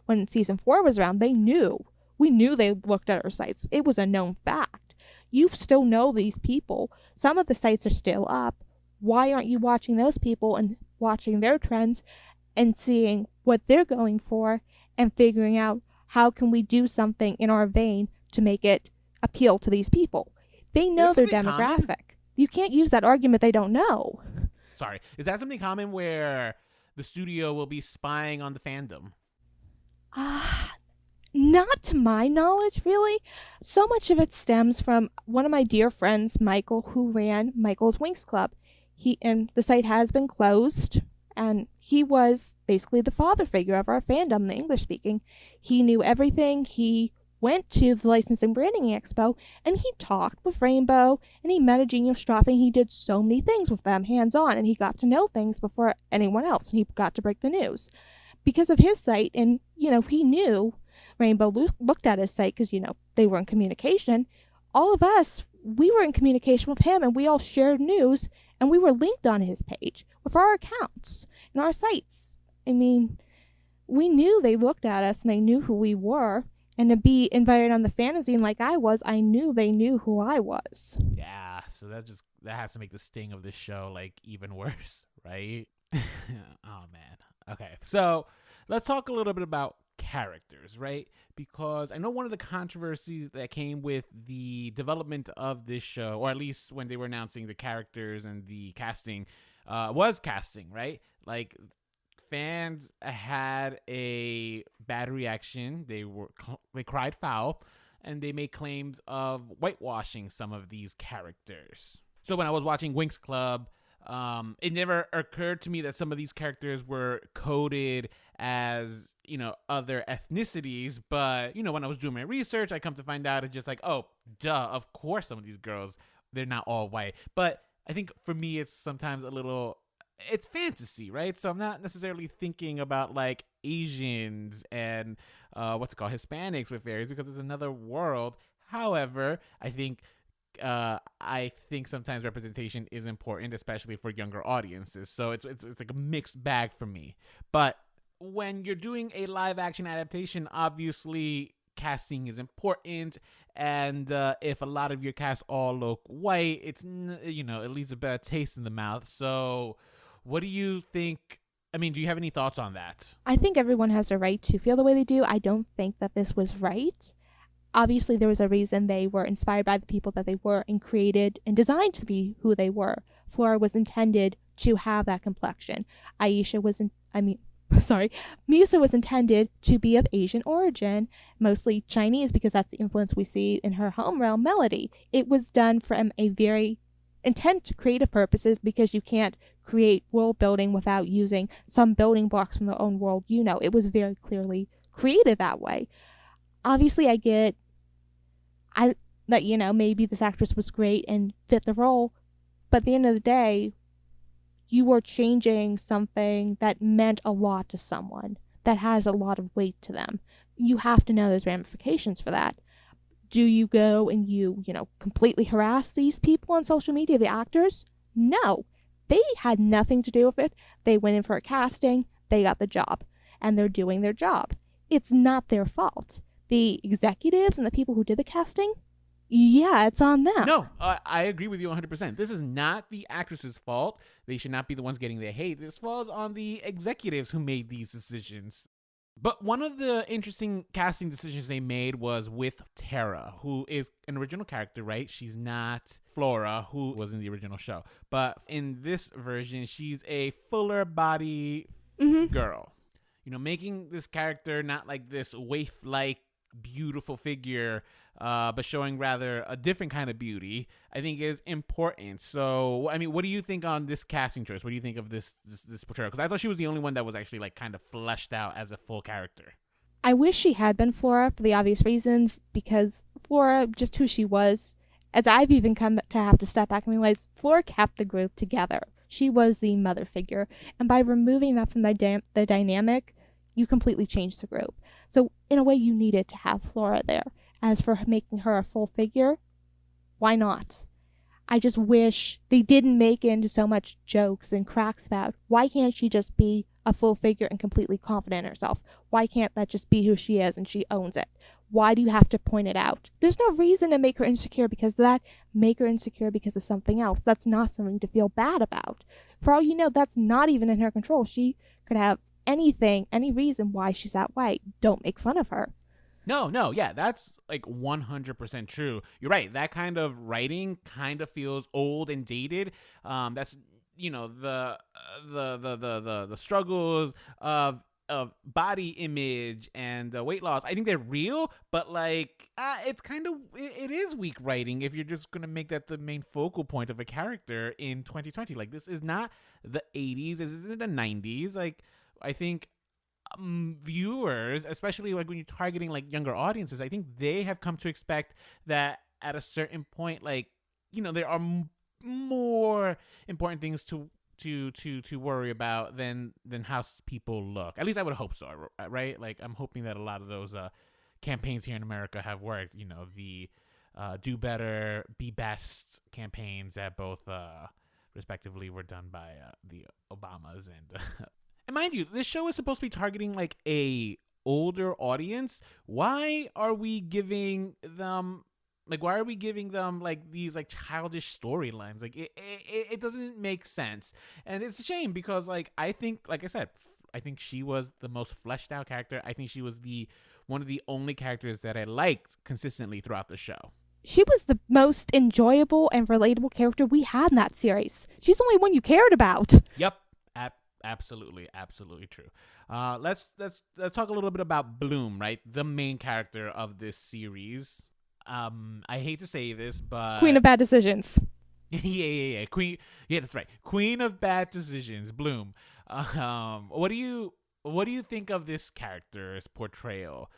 When season 4 was around, we knew they looked at our sites. It was a known fact. You still know these people. Some of the sites are still up. Why aren't you watching those people and watching their trends and seeing what they're going for and figuring out how can we do something in our vein to make it appeal to these people? They know their demographic. Common? You can't use that argument they don't know. Sorry. Is that something common where the studio will be spying on the fandom? Not to my knowledge, really. So much of it stems from one of my dear friends, Michael, who ran Michael's Winx Club. And the site has been closed, and he was basically the father figure of our fandom, the English speaking. He knew everything. He went to the Licensing Branding Expo, and he talked with Rainbow, and he met a genius staff, and he did so many things with them hands-on, and he got to know things before anyone else, and he got to break the news. Because of his site, and, he knew Rainbow looked at his site because, they were in communication. All of us, we were in communication with him, and we all shared news, and we were linked on his page with our accounts and our sites. I mean, we knew they looked at us, and they knew who we were. And to be invited on the fanzine like I was, I knew they knew who I was. Yeah, so that has to make the sting of this show like even worse, right? Oh man. Okay, so let's talk a little bit about characters, right? Because I know one of the controversies that came with the development of this show, or at least when they were announcing the characters and the casting, was casting, right? Like, fans had a bad reaction. They cried foul, and they made claims of whitewashing some of these characters. So when I was watching Winx Club, it never occurred to me that some of these characters were coded as, other ethnicities. But, when I was doing my research, I come to find out it's just like, oh, duh, of course some of these girls, they're not all white. But I think for me, it's sometimes it's fantasy, right? So I'm not necessarily thinking about like Asians and Hispanics with fairies, because it's another world. However, I think sometimes representation is important, especially for younger audiences. So it's like a mixed bag for me. But when you're doing a live action adaptation, obviously casting is important, and if a lot of your cast all look white, it's it leaves a bad taste in the mouth. So what do you think? I mean, do you have any thoughts on that? I think everyone has a right to feel the way they do. I don't think that this was right. Obviously, there was a reason they were inspired by the people that they were and created and designed to be who they were. Flora was intended to have that complexion. Misa was intended to be of Asian origin, mostly Chinese, because that's the influence we see in her home realm, Melody. It was done from a very intent creative purposes, because you can't create world building without using some building blocks from their own world. It was very clearly created that way. Obviously, I get that maybe this actress was great and fit the role, but at the end of the day, You are changing something that meant a lot to someone, that has a lot of weight to them. You have to know there's ramifications for that. Do you go and completely harass these people on social media, the actors? No. They had nothing to do with it. They went in for a casting, they got the job, and they're doing their job. It's not their fault. The executives and the people who did the casting, yeah, it's on them. No, I agree with you 100%. This is not the actress's fault. They should not be the ones getting the hate. This falls on the executives who made these decisions. But one of the interesting casting decisions they made was with Tara, who is an original character, right? She's not Flora, who was in the original show. But in this version, she's a fuller body girl. Making this character not like this waif-like beautiful figure, but showing rather a different kind of beauty, I think is important. So, I mean, what do you think on this casting choice? What do you think of this portrayal? Because I thought she was the only one that was actually like kind of fleshed out as a full character. I wish she had been Flora for the obvious reasons, because Flora, just who she was, as I've even come to have to step back and realize, Flora kept the group together. She was the mother figure, and by removing that from the dynamic, you completely changed the group. So in a way, you needed to have Flora there. As for making her a full figure, why not? I just wish they didn't make into so much jokes and cracks about why can't she just be a full figure and completely confident in herself? Why can't that just be who she is and she owns it? Why do you have to point it out? There's no reason to make her insecure because of that. Make her insecure because of something else. That's not something to feel bad about. For all you know, that's not even in her control. She could have anything, any reason why she's that way. Don't make fun of her. No, yeah, that's like 100% true. You're right. That kind of writing kind of feels old and dated. That's the struggles of body image and weight loss. I think they're real, but like it's kind of it is weak writing if you're just gonna make that the main focal point of a character in 2020. Like, this is not the 80s. This isn't the 90s. Like, I think viewers, especially like when you're targeting like younger audiences, I think they have come to expect that at a certain point, like, there are more important things to worry about than how people look. At least I would hope so, right? Like, I'm hoping that a lot of those campaigns here in America have worked. The do better, be best campaigns that both respectively were done by the Obamas and and mind you, this show is supposed to be targeting like a older audience. Why are we giving them like these like childish storylines? Like, it doesn't make sense. And it's a shame because like I think, like I said, I think she was the most fleshed out character. I think she was one of the only characters that I liked consistently throughout the show. She was the most enjoyable and relatable character we had in that series. She's the only one you cared about. Yep. Absolutely true. Let's talk a little bit about Bloom, right? The main character of this series. I hate to say this, but Queen of Bad Decisions. yeah. Queen. Yeah, that's right. Queen of Bad Decisions, Bloom. What do you think of this character's portrayal?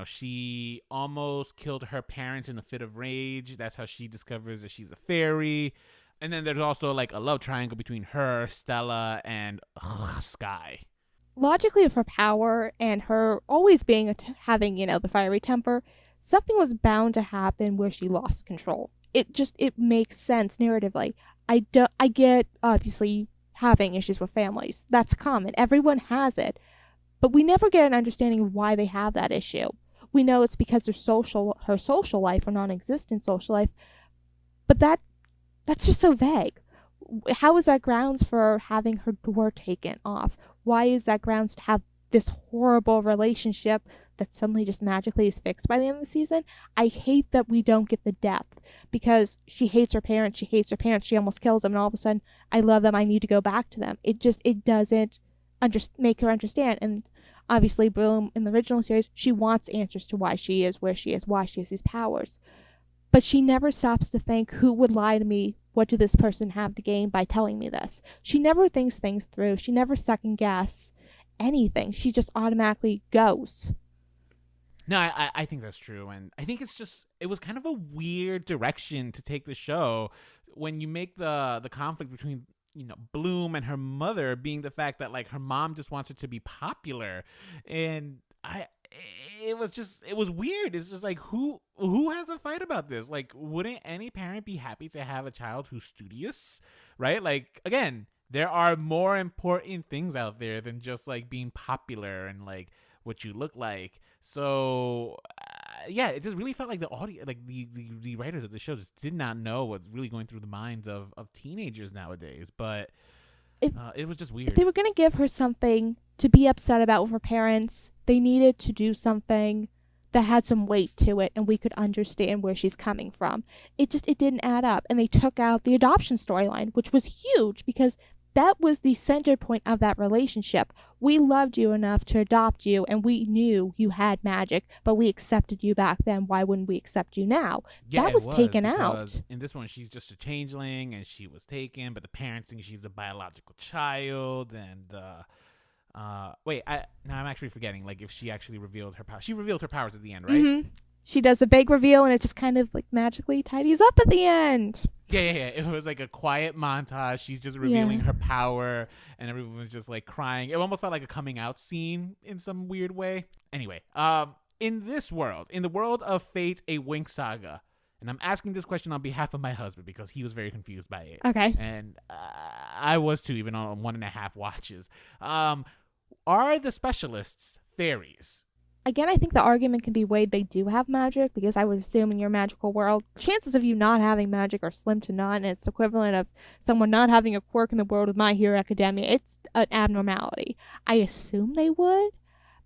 She almost killed her parents in a fit of rage. That's how she discovers that she's a fairy. And then there's also like a love triangle between her, Stella, and Sky. Logically, of her power and her always having, the fiery temper, something was bound to happen where she lost control. It makes sense narratively. I get, obviously, having issues with families. That's common. Everyone has it. But we never get an understanding of why they have that issue. We know it's because her social life or non-existent social life. But that's just so vague. How is that grounds for having her door taken off? Why is that grounds to have this horrible relationship that suddenly just magically is fixed by the end of the season? I hate that we don't get the depth because she hates her parents. She almost kills them, and all of a sudden, I love them. I need to go back to them. It doesn't make her understand. And obviously, Bloom in the original series, she wants answers to why she is where she is, why she has these powers. But she never stops to think, who would lie to me? What do this person have to gain by telling me this? She never thinks things through. She never second guesses anything. She just automatically goes. No, I think that's true. And I think it was kind of a weird direction to take the show when you make the conflict between Bloom and her mother being the fact that like her mom just wants her to be popular, and it was weird. It's just like who has a fight about this? Like, wouldn't any parent be happy to have a child who's studious, right? Like, again, there are more important things out there than just like being popular and like what you look like. So yeah, it just really felt like the audio, like the writers of the show just did not know what's really going through the minds of teenagers nowadays. But If it was just if weird. they were going to give her something to be upset about with her parents, they needed to do something that had some weight to it and we could understand where she's coming from. It didn't add up, and they took out the adoption storyline, which was huge because that was the center point of that relationship. We loved you enough to adopt you, and we knew you had magic, but we accepted you back then. Why wouldn't we accept you now? Yeah, That it was was taken because out. in this one she's just a changeling and she was taken, but the parents think she's a biological child. And wait, I'm actually forgetting. Like, if she actually revealed her power, she revealed her powers at the end, right? She does a big reveal, and it just kind of like magically tidies up at the end. Yeah. It was like a quiet montage. She's just Yeah. revealing her power, and everyone was just like crying. It almost felt like a coming out scene in some weird way. Anyway, in this world, in the world of Fate, a Winx Saga, and I'm asking this question on behalf of my husband because he was very confused by it, Okay. and I was too, even on 1.5 watches. Are the specialists fairies? Again, I think the argument can be weighed. They do have magic because I would assume in your magical world, chances of you not having magic are slim to none. And it's equivalent of someone not having a quirk in the world of My Hero Academia. It's an abnormality. I assume they would,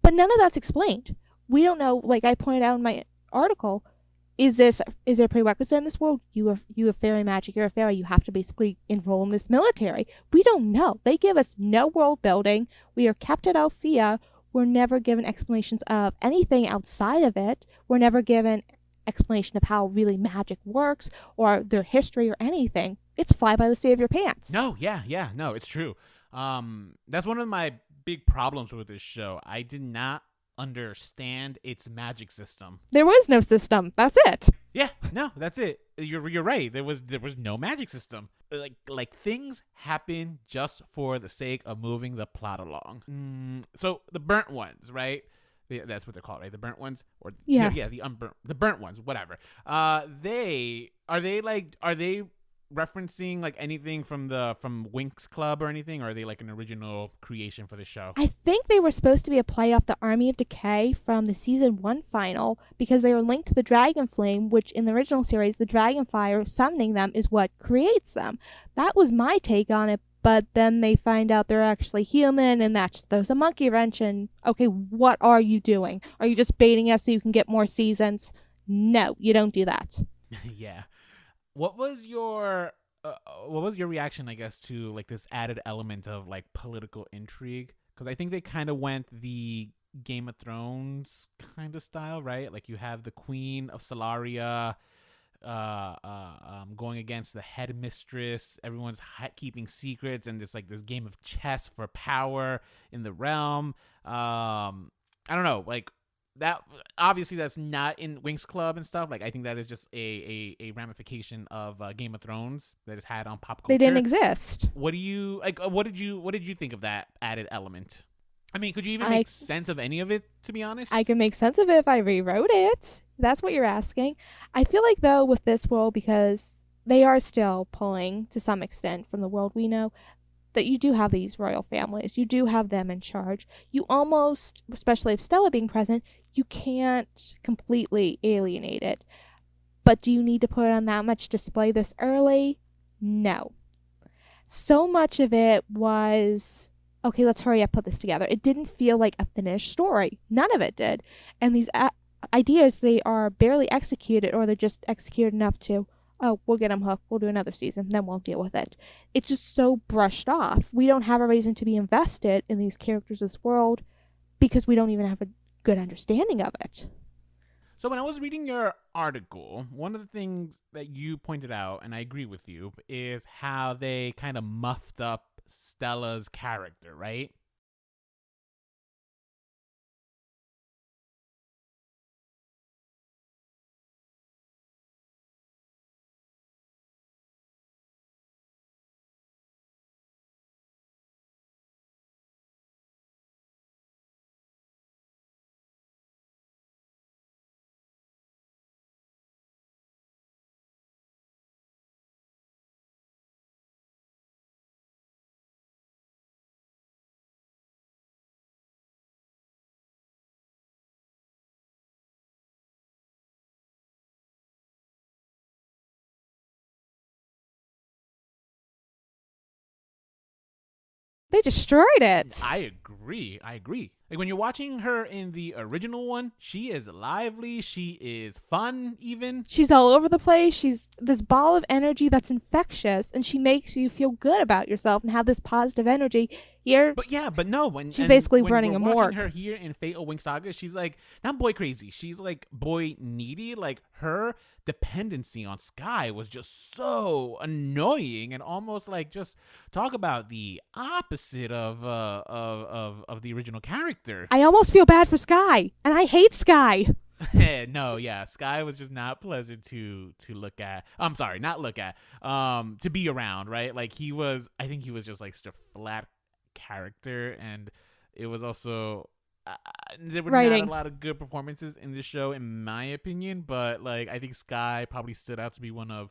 but none of that's explained. We don't know. Like I pointed out in my article, is there a prerequisite in this world? You have fairy magic. You're a fairy. You have to basically enroll in this military. We don't know. They give us no world building. We are kept at Althea. We're never given explanations of anything outside of it. We're never given explanation of how really magic works or their history or anything. It's fly by the seat of your pants. No, no, it's true. That's one of my big problems with this show. I did not understand its magic system. There was no system. That's it. Yeah, no, that's it. You're right. There was no magic system. Like things happen just for the sake of moving the plot along. So the burnt ones, right? That's what they're called, right? The burnt ones, or Yeah. the burnt ones, whatever. Are they referencing like anything from Winx Club or anything, or are they like an original creation for the show? I think they were supposed to be a play off the Army of Decay from the season 1 final because they were linked to the Dragon Flame, which in the original series, the Dragon Fire summoning them is what creates them. That was my take on it, but then they find out they're actually human, and that just throws a monkey wrench. And okay, what are you doing? Are you just baiting us so you can get more seasons? No, you don't do that. Yeah. What was your what was your reaction, I guess, to like this added element of like political intrigue? Because I think they kind of went the Game of Thrones kind of style, right? Like you have the Queen of Solaria going against the headmistress. Everyone's keeping secrets, and it's like this game of chess for power in the realm. I don't know, like that. Obviously, that's not in Winx Club and stuff. Like I think that is just a ramification of Game of Thrones that is had on pop They didn't culture. exist. What do you like? What did you think of that added element? I mean, could you even I make sense of any of it? To be I honest. can make sense of it if I rewrote it. That's what you're asking. I feel like though with this world, because they are still pulling to some extent from the world we know, that you do have these royal families. You do have them in charge. You almost, especially if Stella being present, you can't completely alienate it. But do you need to put on that much display this early? No. So much of it was, okay, let's hurry up, put this together. It didn't feel like a finished story. None of it did. And these ideas, they are barely executed, or they're just executed enough to, oh, we'll get them hooked. We'll do another season. Then we'll deal with it. It's just so brushed off. We don't have a reason to be invested in these characters, this world, because we don't even have a good understanding of it. So when I was reading your article, one of the things that you pointed out, and I agree with you, is how they kind of muffed up Stella's character, right? They destroyed it. I agree. Like when you're watching her in the original one, she is lively. She is fun, even. She's all over the place. She's this ball of energy that's infectious, and she makes you feel good about yourself and have this positive energy. Here, but no, she's basically when running we're a watching morgue. her here in Fatal Winx Saga, she's like not boy crazy. She's like boy needy. Like her dependency on Sky was just so annoying and almost like just talk about the opposite of the original character. I almost feel bad for Sky, and I hate Sky. No, yeah, Sky was just not pleasant to look at. I'm sorry, not look at. To be around, right? Like I think he was just like such a flat character, and it was also there were Writing. not a lot of good performances in this show, in my opinion. But like, I think Sky probably stood out to be one of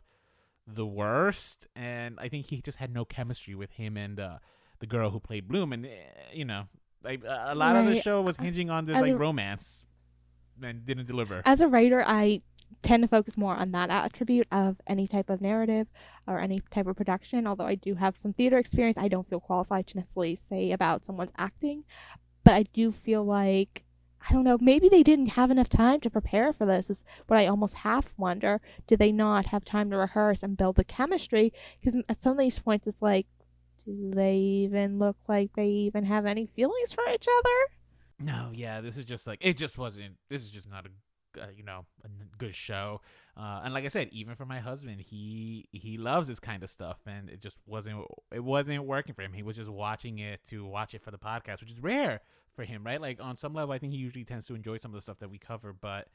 the worst, and I think he just had no chemistry with him and the girl who played Bloom, and like a lot of the Right. show was hinging on this As like a- romance, and didn't deliver. As a writer, I tend to focus more on that attribute of any type of narrative or any type of production. Although I do have some theater experience, I don't feel qualified to necessarily say about someone's acting. But I do feel like, I don't know, maybe they didn't have enough time to prepare for this, is what I almost half wonder. Did they not have time to rehearse and build the chemistry? Because at some of these points, it's like, do they even look like they even have any feelings for each other? No, yeah, this is just like it just wasn't. This is just not a a good show. And like I said, even for my husband, he loves this kind of stuff, and it just wasn't working for him. He was just watching it to watch it for the podcast, which is rare for him, right? Like on some level, I think he usually tends to enjoy some of the stuff that we cover. But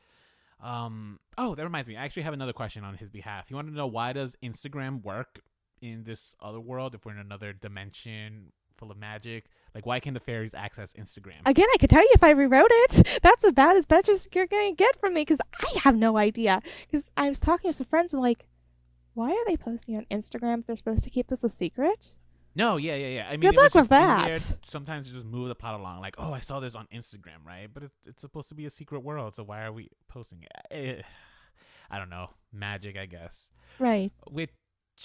oh, that reminds me, I actually have another question on his behalf. He wanted to know, why does Instagram work in this other world if we're in another dimension full of magic? Like, why can the fairies access Instagram? Again, I could tell you if I rewrote it. That's about as much as you're going to get from me, because I have no idea. Because I was talking to some friends and like, why are they posting on Instagram if they're supposed to keep this a secret? No, yeah. I mean, Good it was luck with just in that. there sometimes to just move the plot along. Like, oh, I saw this on Instagram, right? But it's supposed to be a secret world, so why are we posting it? I don't know. Magic, I guess. Right. Which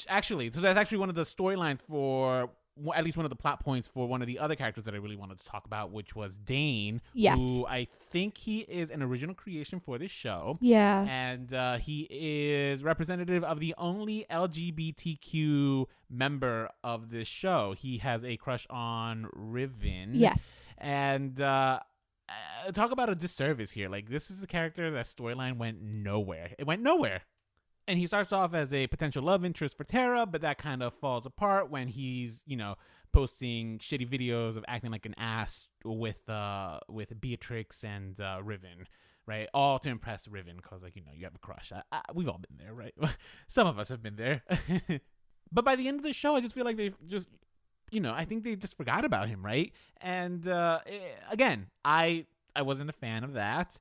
actually, so that's actually one of the storylines for, at least one of the plot points for one of the other characters that I really wanted to talk about, which was Dane. Yes. Who I think he is an original creation for this show. Yeah. And he is representative of the only LGBTQ member of this show. He has a crush on Riven. Yes. And talk about a disservice here. Like, this is a character that storyline went nowhere. It went nowhere. And he starts off as a potential love interest for Tara, but that kind of falls apart when he's, posting shitty videos of acting like an ass with Beatrix and Riven, right? All to impress Riven because, you have a crush. We've all been there, right? Some of us have been there. But by the end of the show, I just feel like they've just, I think they just forgot about him, right? And again, I wasn't a fan of that.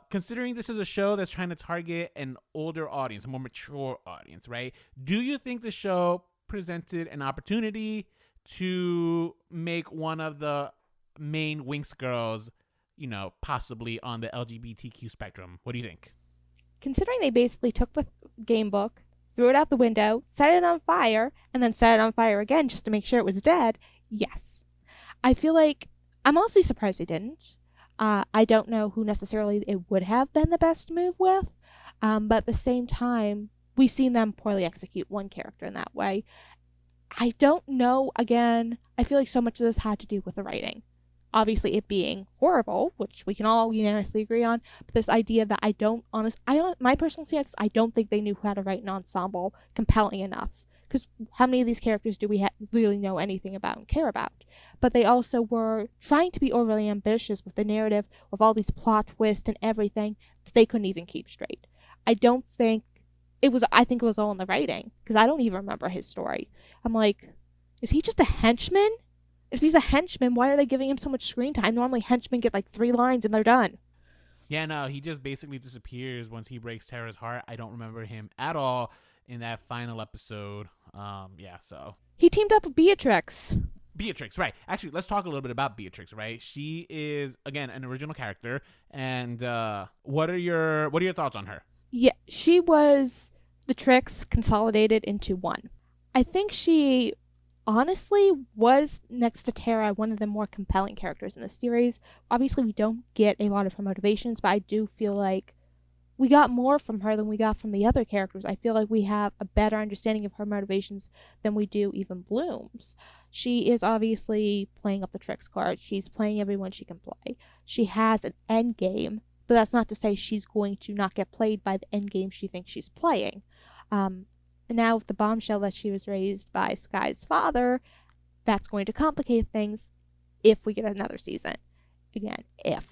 Considering this is a show that's trying to target an older audience, a more mature audience, right? Do you think the show presented an opportunity to make one of the main Winx girls, possibly on the LGBTQ spectrum? What do you think? Considering they basically took the game book, threw it out the window, set it on fire, and then set it on fire again just to make sure it was dead, yes. I feel like, I'm honestly surprised they didn't. I don't know who necessarily it would have been the best move with, but at the same time, we've seen them poorly execute one character in that way. I don't know, again, I feel like so much of this had to do with the writing. Obviously, it being horrible, which we can all unanimously agree on, but this idea that my personal stance is I don't think they knew how to write an ensemble compelling enough. Because how many of these characters do we really know anything about and care about? But they also were trying to be overly ambitious with the narrative, with all these plot twists and everything that they couldn't even keep straight. I think it was all in the writing, because I don't even remember his story. I'm like, is he just a henchman? If he's a henchman, why are they giving him so much screen time? Normally henchmen get like 3 lines and they're done. Yeah, no, he just basically disappears once he breaks Tara's heart. I don't remember him at all in that final episode. So He teamed up with Beatrix. Beatrix, right? Actually, let's talk a little bit about Beatrix, right? She is, again, an original character, and what are your thoughts on her? Yeah, she was the tricks consolidated into one. I think she honestly was, next to Tara, one of the more compelling characters in the series. Obviously, we don't get a lot of her motivations, but I do feel like we got more from her than we got from the other characters. I feel like we have a better understanding of her motivations than we do even Bloom's. She is obviously playing up the tricks card. She's playing everyone she can play. She has an end game, but that's not to say she's going to not get played by the end game she thinks she's playing. Um, and now with the bombshell that she was raised by Sky's father, that's going to complicate things if we get another season. Again, if.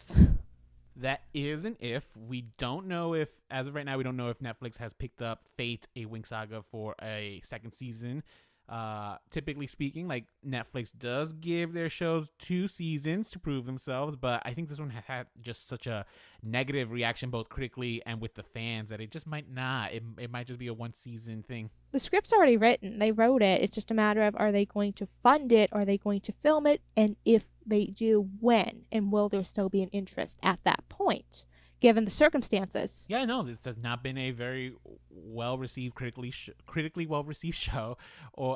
That is an if. We don't know if, as of right now, we don't know if Netflix has picked up Fate, a Winx Saga, for a second season. Typically speaking, like, Netflix does give their shows 2 seasons to prove themselves, but I think this one has had just such a negative reaction, both critically and with the fans, that it just might not. It might just be a 1-season thing. The script's already written. They wrote it. It's just a matter of, are they going to fund it? Are they going to film it? And if they do, when? And will there still be an interest at that point, given the circumstances? Yeah, no, this has not been a very well received, critically well received show,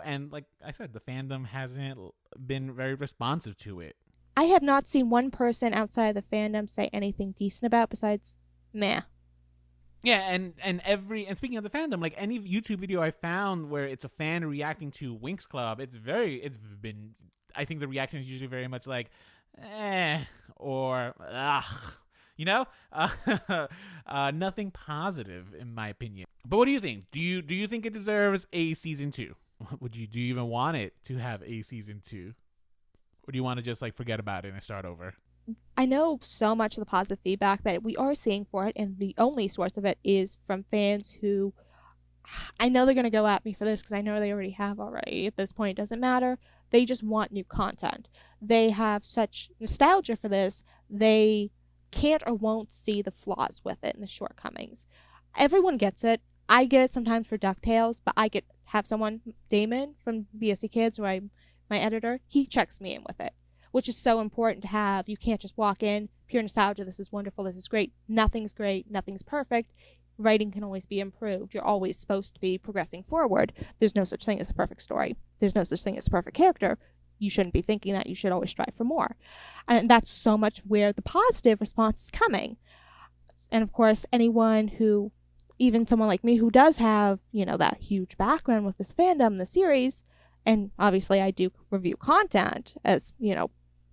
and like I said, the fandom hasn't been very responsive to it. I have not seen one person outside the fandom say anything decent about besides meh. Yeah, and speaking of the fandom, like, any YouTube video I found where it's a fan reacting to Winx Club, it's been, I think the reaction is usually very much like, or ugh. You know, nothing positive in my opinion. But what do you think? Do you think it deserves a season 2? Do you even want it to have a season 2, or do you want to just like forget about it and start over? I know so much of the positive feedback that we are seeing for it, and the only source of it is from fans who, I know they're going to go at me for this because I know they already have already. At this point, it doesn't matter. They just want new content. They have such nostalgia for this, they can't or won't see the flaws with it and the shortcomings. Everyone gets it. I get it sometimes for DuckTales, but have someone, Damon from BSC Kids, my editor, he checks me in with it, which is so important to have. You can't just walk in, pure nostalgia, this is wonderful, this is great. Nothing's great, nothing's perfect. Writing can always be improved. You're always supposed to be progressing forward. There's no such thing as a perfect story. There's no such thing as a perfect character. You shouldn't be thinking that. You should always strive for more. And that's so much where the positive response is coming. And of course, anyone who, even someone like me who does have, that huge background with this fandom, the series, and obviously I do review content as,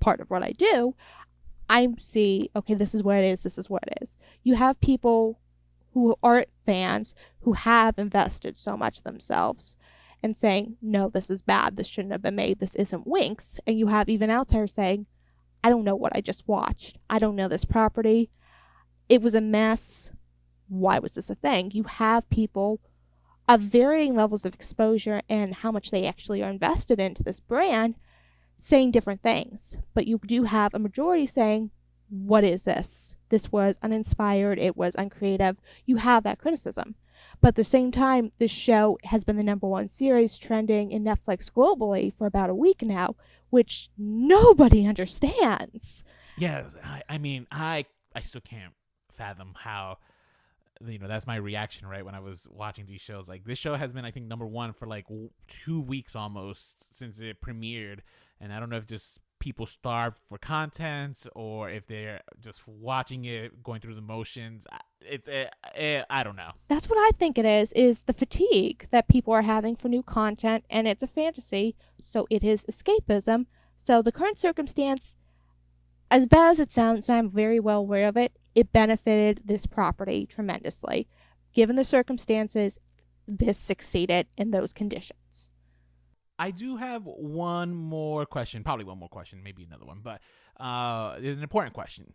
part of what I do, I see, okay, this is what it is, this is what it is. You have people who aren't fans who have invested so much themselves and saying, no, this is bad, this shouldn't have been made, this isn't Winx. And you have even outsiders saying, I don't know what I just watched. I don't know this property. It was a mess. Why was this a thing? You have people of varying levels of exposure and how much they actually are invested into this brand saying different things. But you do have a majority saying, what is this? This was uninspired. It was uncreative. You have that criticism. But at the same time, this show has been the #1 series trending in Netflix globally for about a week now, which nobody understands. Yeah, I mean, I still can't fathom how, that's my reaction, right, when I was watching these shows. Like, this show has been, I think, #1 for like 2 weeks almost since it premiered, and I don't know if just people starved for content or if they're just watching it, going through the motions. I don't know. That's what I think it is the fatigue that people are having for new content, and it's a fantasy, so it is escapism. So the current circumstance, as bad as it sounds, and I'm very well aware of it, it benefited this property tremendously. Given the circumstances, this succeeded in those conditions. I do have one more question, probably one more question, maybe another one, but there's an important question.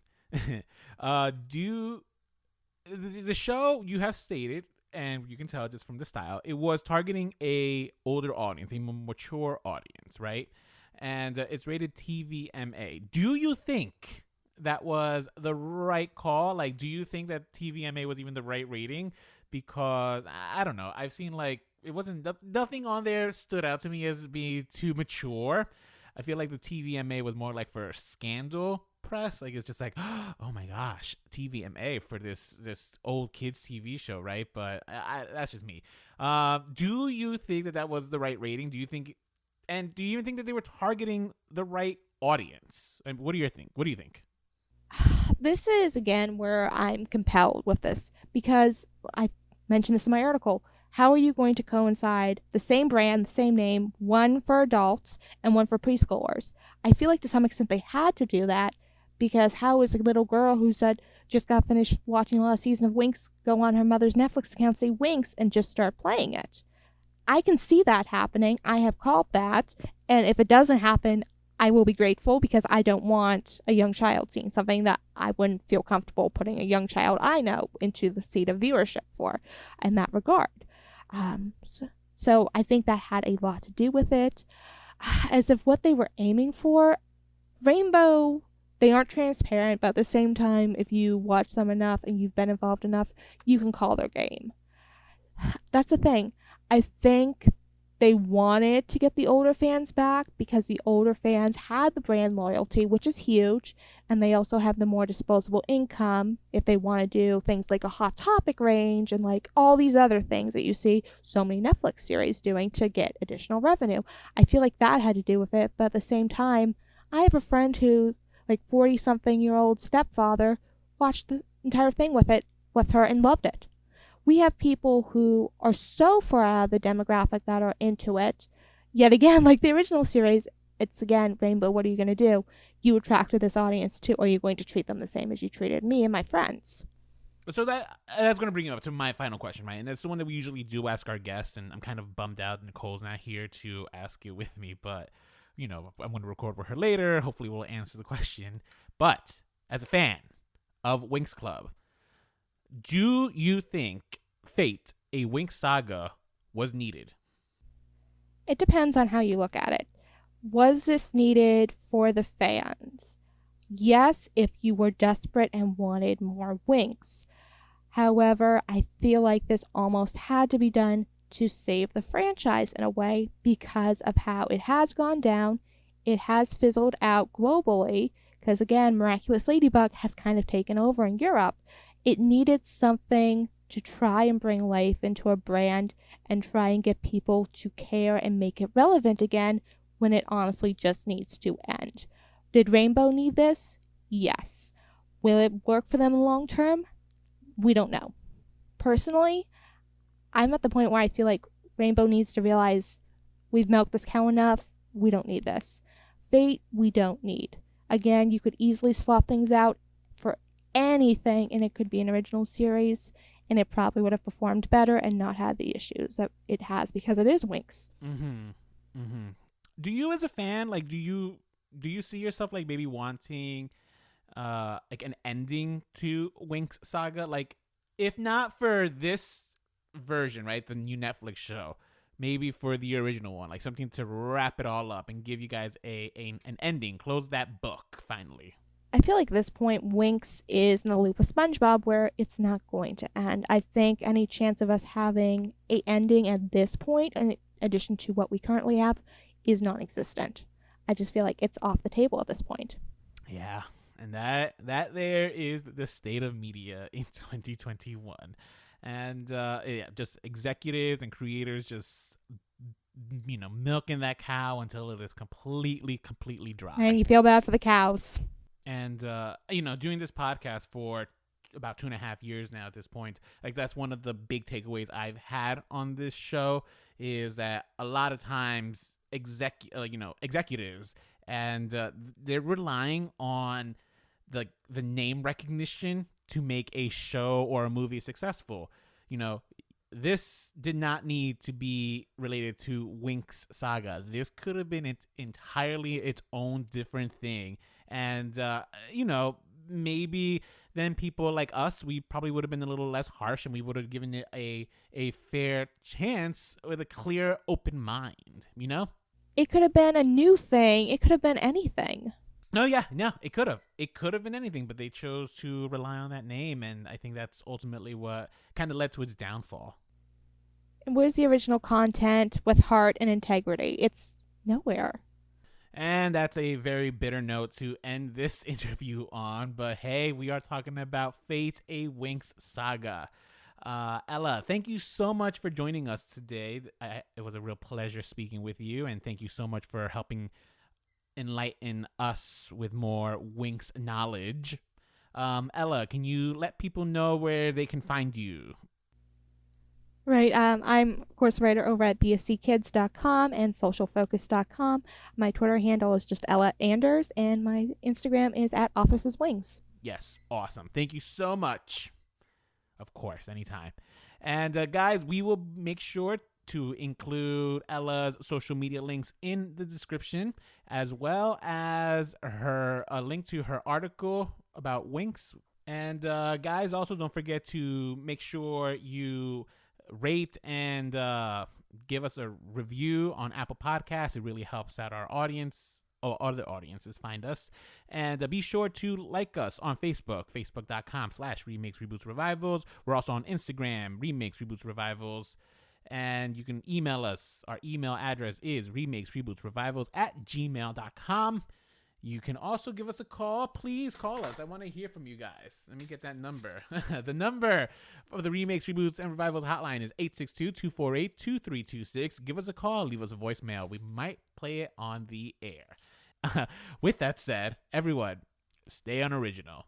The show, you have stated, and you can tell just from the style, it was targeting a older audience, a more mature audience, right? And it's rated TVMA. Do you think that was the right call? Like, do you think that TVMA was even the right rating? Because I don't know. I've seen, like, it wasn't, nothing on there stood out to me as being too mature. I feel like the TVMA was more like for scandal press. Like, it's just like, oh my gosh, TVMA for this old kids TV show, right? But that's just me. Do you think that was the right rating? Do you think And do you even think that they were targeting the right audience? And what do you think? What do you think? This is again where I'm compelled with this because I mentioned this in my article. How are you going to coincide the same brand, the same name, one for adults and one for preschoolers? I feel like to some extent they had to do that because how is a little girl who said just got finished watching the last season of Winx go on her mother's Netflix account, say Winx, and just start playing it? I can see that happening. I have called that. And if it doesn't happen, I will be grateful because I don't want a young child seeing something that I wouldn't feel comfortable putting a young child I know into the seat of viewership for in that regard. So I think that had a lot to do with it. As if what they were aiming for, Rainbow, they aren't transparent, but at the same time, if you watch them enough and you've been involved enough, you can call their game. That's the thing. I think they wanted to get the older fans back because the older fans had the brand loyalty, which is huge, and they also have the more disposable income if they want to do things like a Hot Topic range and like all these other things that you see so many Netflix series doing to get additional revenue. I feel like that had to do with it, but at the same time, I have a friend who, like 40-something-year-old stepfather, watched the entire thing with her and loved it. We have people who are so far out of the demographic that are into it. Yet again, like the original series, it's again, Rainbow, what are you going to do? You attracted this audience too, or are you going to treat them the same as you treated me and my friends? So that's going to bring you up to my final question, right? And that's the one that we usually do ask our guests, and I'm kind of bummed out Nicole's not here to ask it with me, but, you know, I'm going to record with her later. Hopefully we'll answer the question. But as a fan of Winx Club, do you think Fate, a Winx Saga, was needed? It depends on how you look at it. Was this needed for the fans? Yes, if you were desperate and wanted more Winx. However, I feel like this almost had to be done to save the franchise in a way because of how it has gone down. It has fizzled out globally because, again, Miraculous Ladybug has kind of taken over in Europe. It needed something to try and bring life into a brand and try and get people to care and make it relevant again when it honestly just needs to end. Did Rainbow need this? Yes. Will it work for them long term? We don't know. Personally, I'm at the point where I feel like Rainbow needs to realize we've milked this cow enough. We don't need this. Fate, we don't need. Again, you could easily swap things out for anything, and it could be an original series, and it probably would have performed better and not had the issues that it has because it is Winx. Do you, as a fan, like, do you see yourself like maybe wanting like an ending to Winx Saga? Like, if not for this version, right, the new Netflix show, maybe for the original one, like something to wrap it all up and give you guys an ending, close that book finally. I feel like at this point, Winx is in the loop with SpongeBob where it's not going to end. I think any chance of us having a ending at this point, in addition to what we currently have, is non-existent. I just feel like it's off the table at this point. Yeah, and that there is the state of media in 2021. And yeah, just executives and creators just, you know, milking that cow until it is completely dry. And you feel bad for the cows. And, you know, doing this podcast for about 2.5 years now at this point, like that's one of the big takeaways I've had on this show is that a lot of times executives and they're relying on the name recognition to make a show or a movie successful. You know, this did not need to be related to Winx Saga. This could have been entirely its own different thing. And, you know, maybe then people like us, we probably would have been a little less harsh and we would have given it a fair chance with a clear, open mind, you know? It could have been a new thing. It could have been anything. No, it could have. It could have been anything, but they chose to rely on that name, and I think that's ultimately what kind of led to its downfall. And where's the original content with heart and integrity? It's nowhere. And that's a very bitter note to end this interview on. But hey, we are talking about Fate, a Winx Saga. Ella, thank you so much for joining us today. It was a real pleasure speaking with you, and thank you so much for helping enlighten us with more Winx knowledge. Ella, can you let people know where they can find you? Right. I'm, of course, a writer over at bsckids.com and socialfocus.com. My Twitter handle is just Ella Anders, and my Instagram is at Office's Wings. Yes, awesome. Thank you so much. Of course, anytime. And guys, we will make sure to include Ella's social media links in the description, as well as her a link to her article about Winx. And guys, also don't forget to make sure you rate and give us a review on Apple Podcasts. It really helps out our audience. Or other audiences find us. And be sure to like us on Facebook, facebook.com/Remakes, Reboots, Revivals. We're also on Instagram, Remakes, Reboots, Revivals. And you can email us. Our email address is remakesrebootsrevivals@gmail.com. You can also give us a call. Please call us. I want to hear from you guys. Let me get that number. The number of the Remakes, Reboots, and Revivals hotline is 862-248-2326. Give us a call. Leave us a voicemail. We might play it on the air. With that said, everyone, stay unoriginal.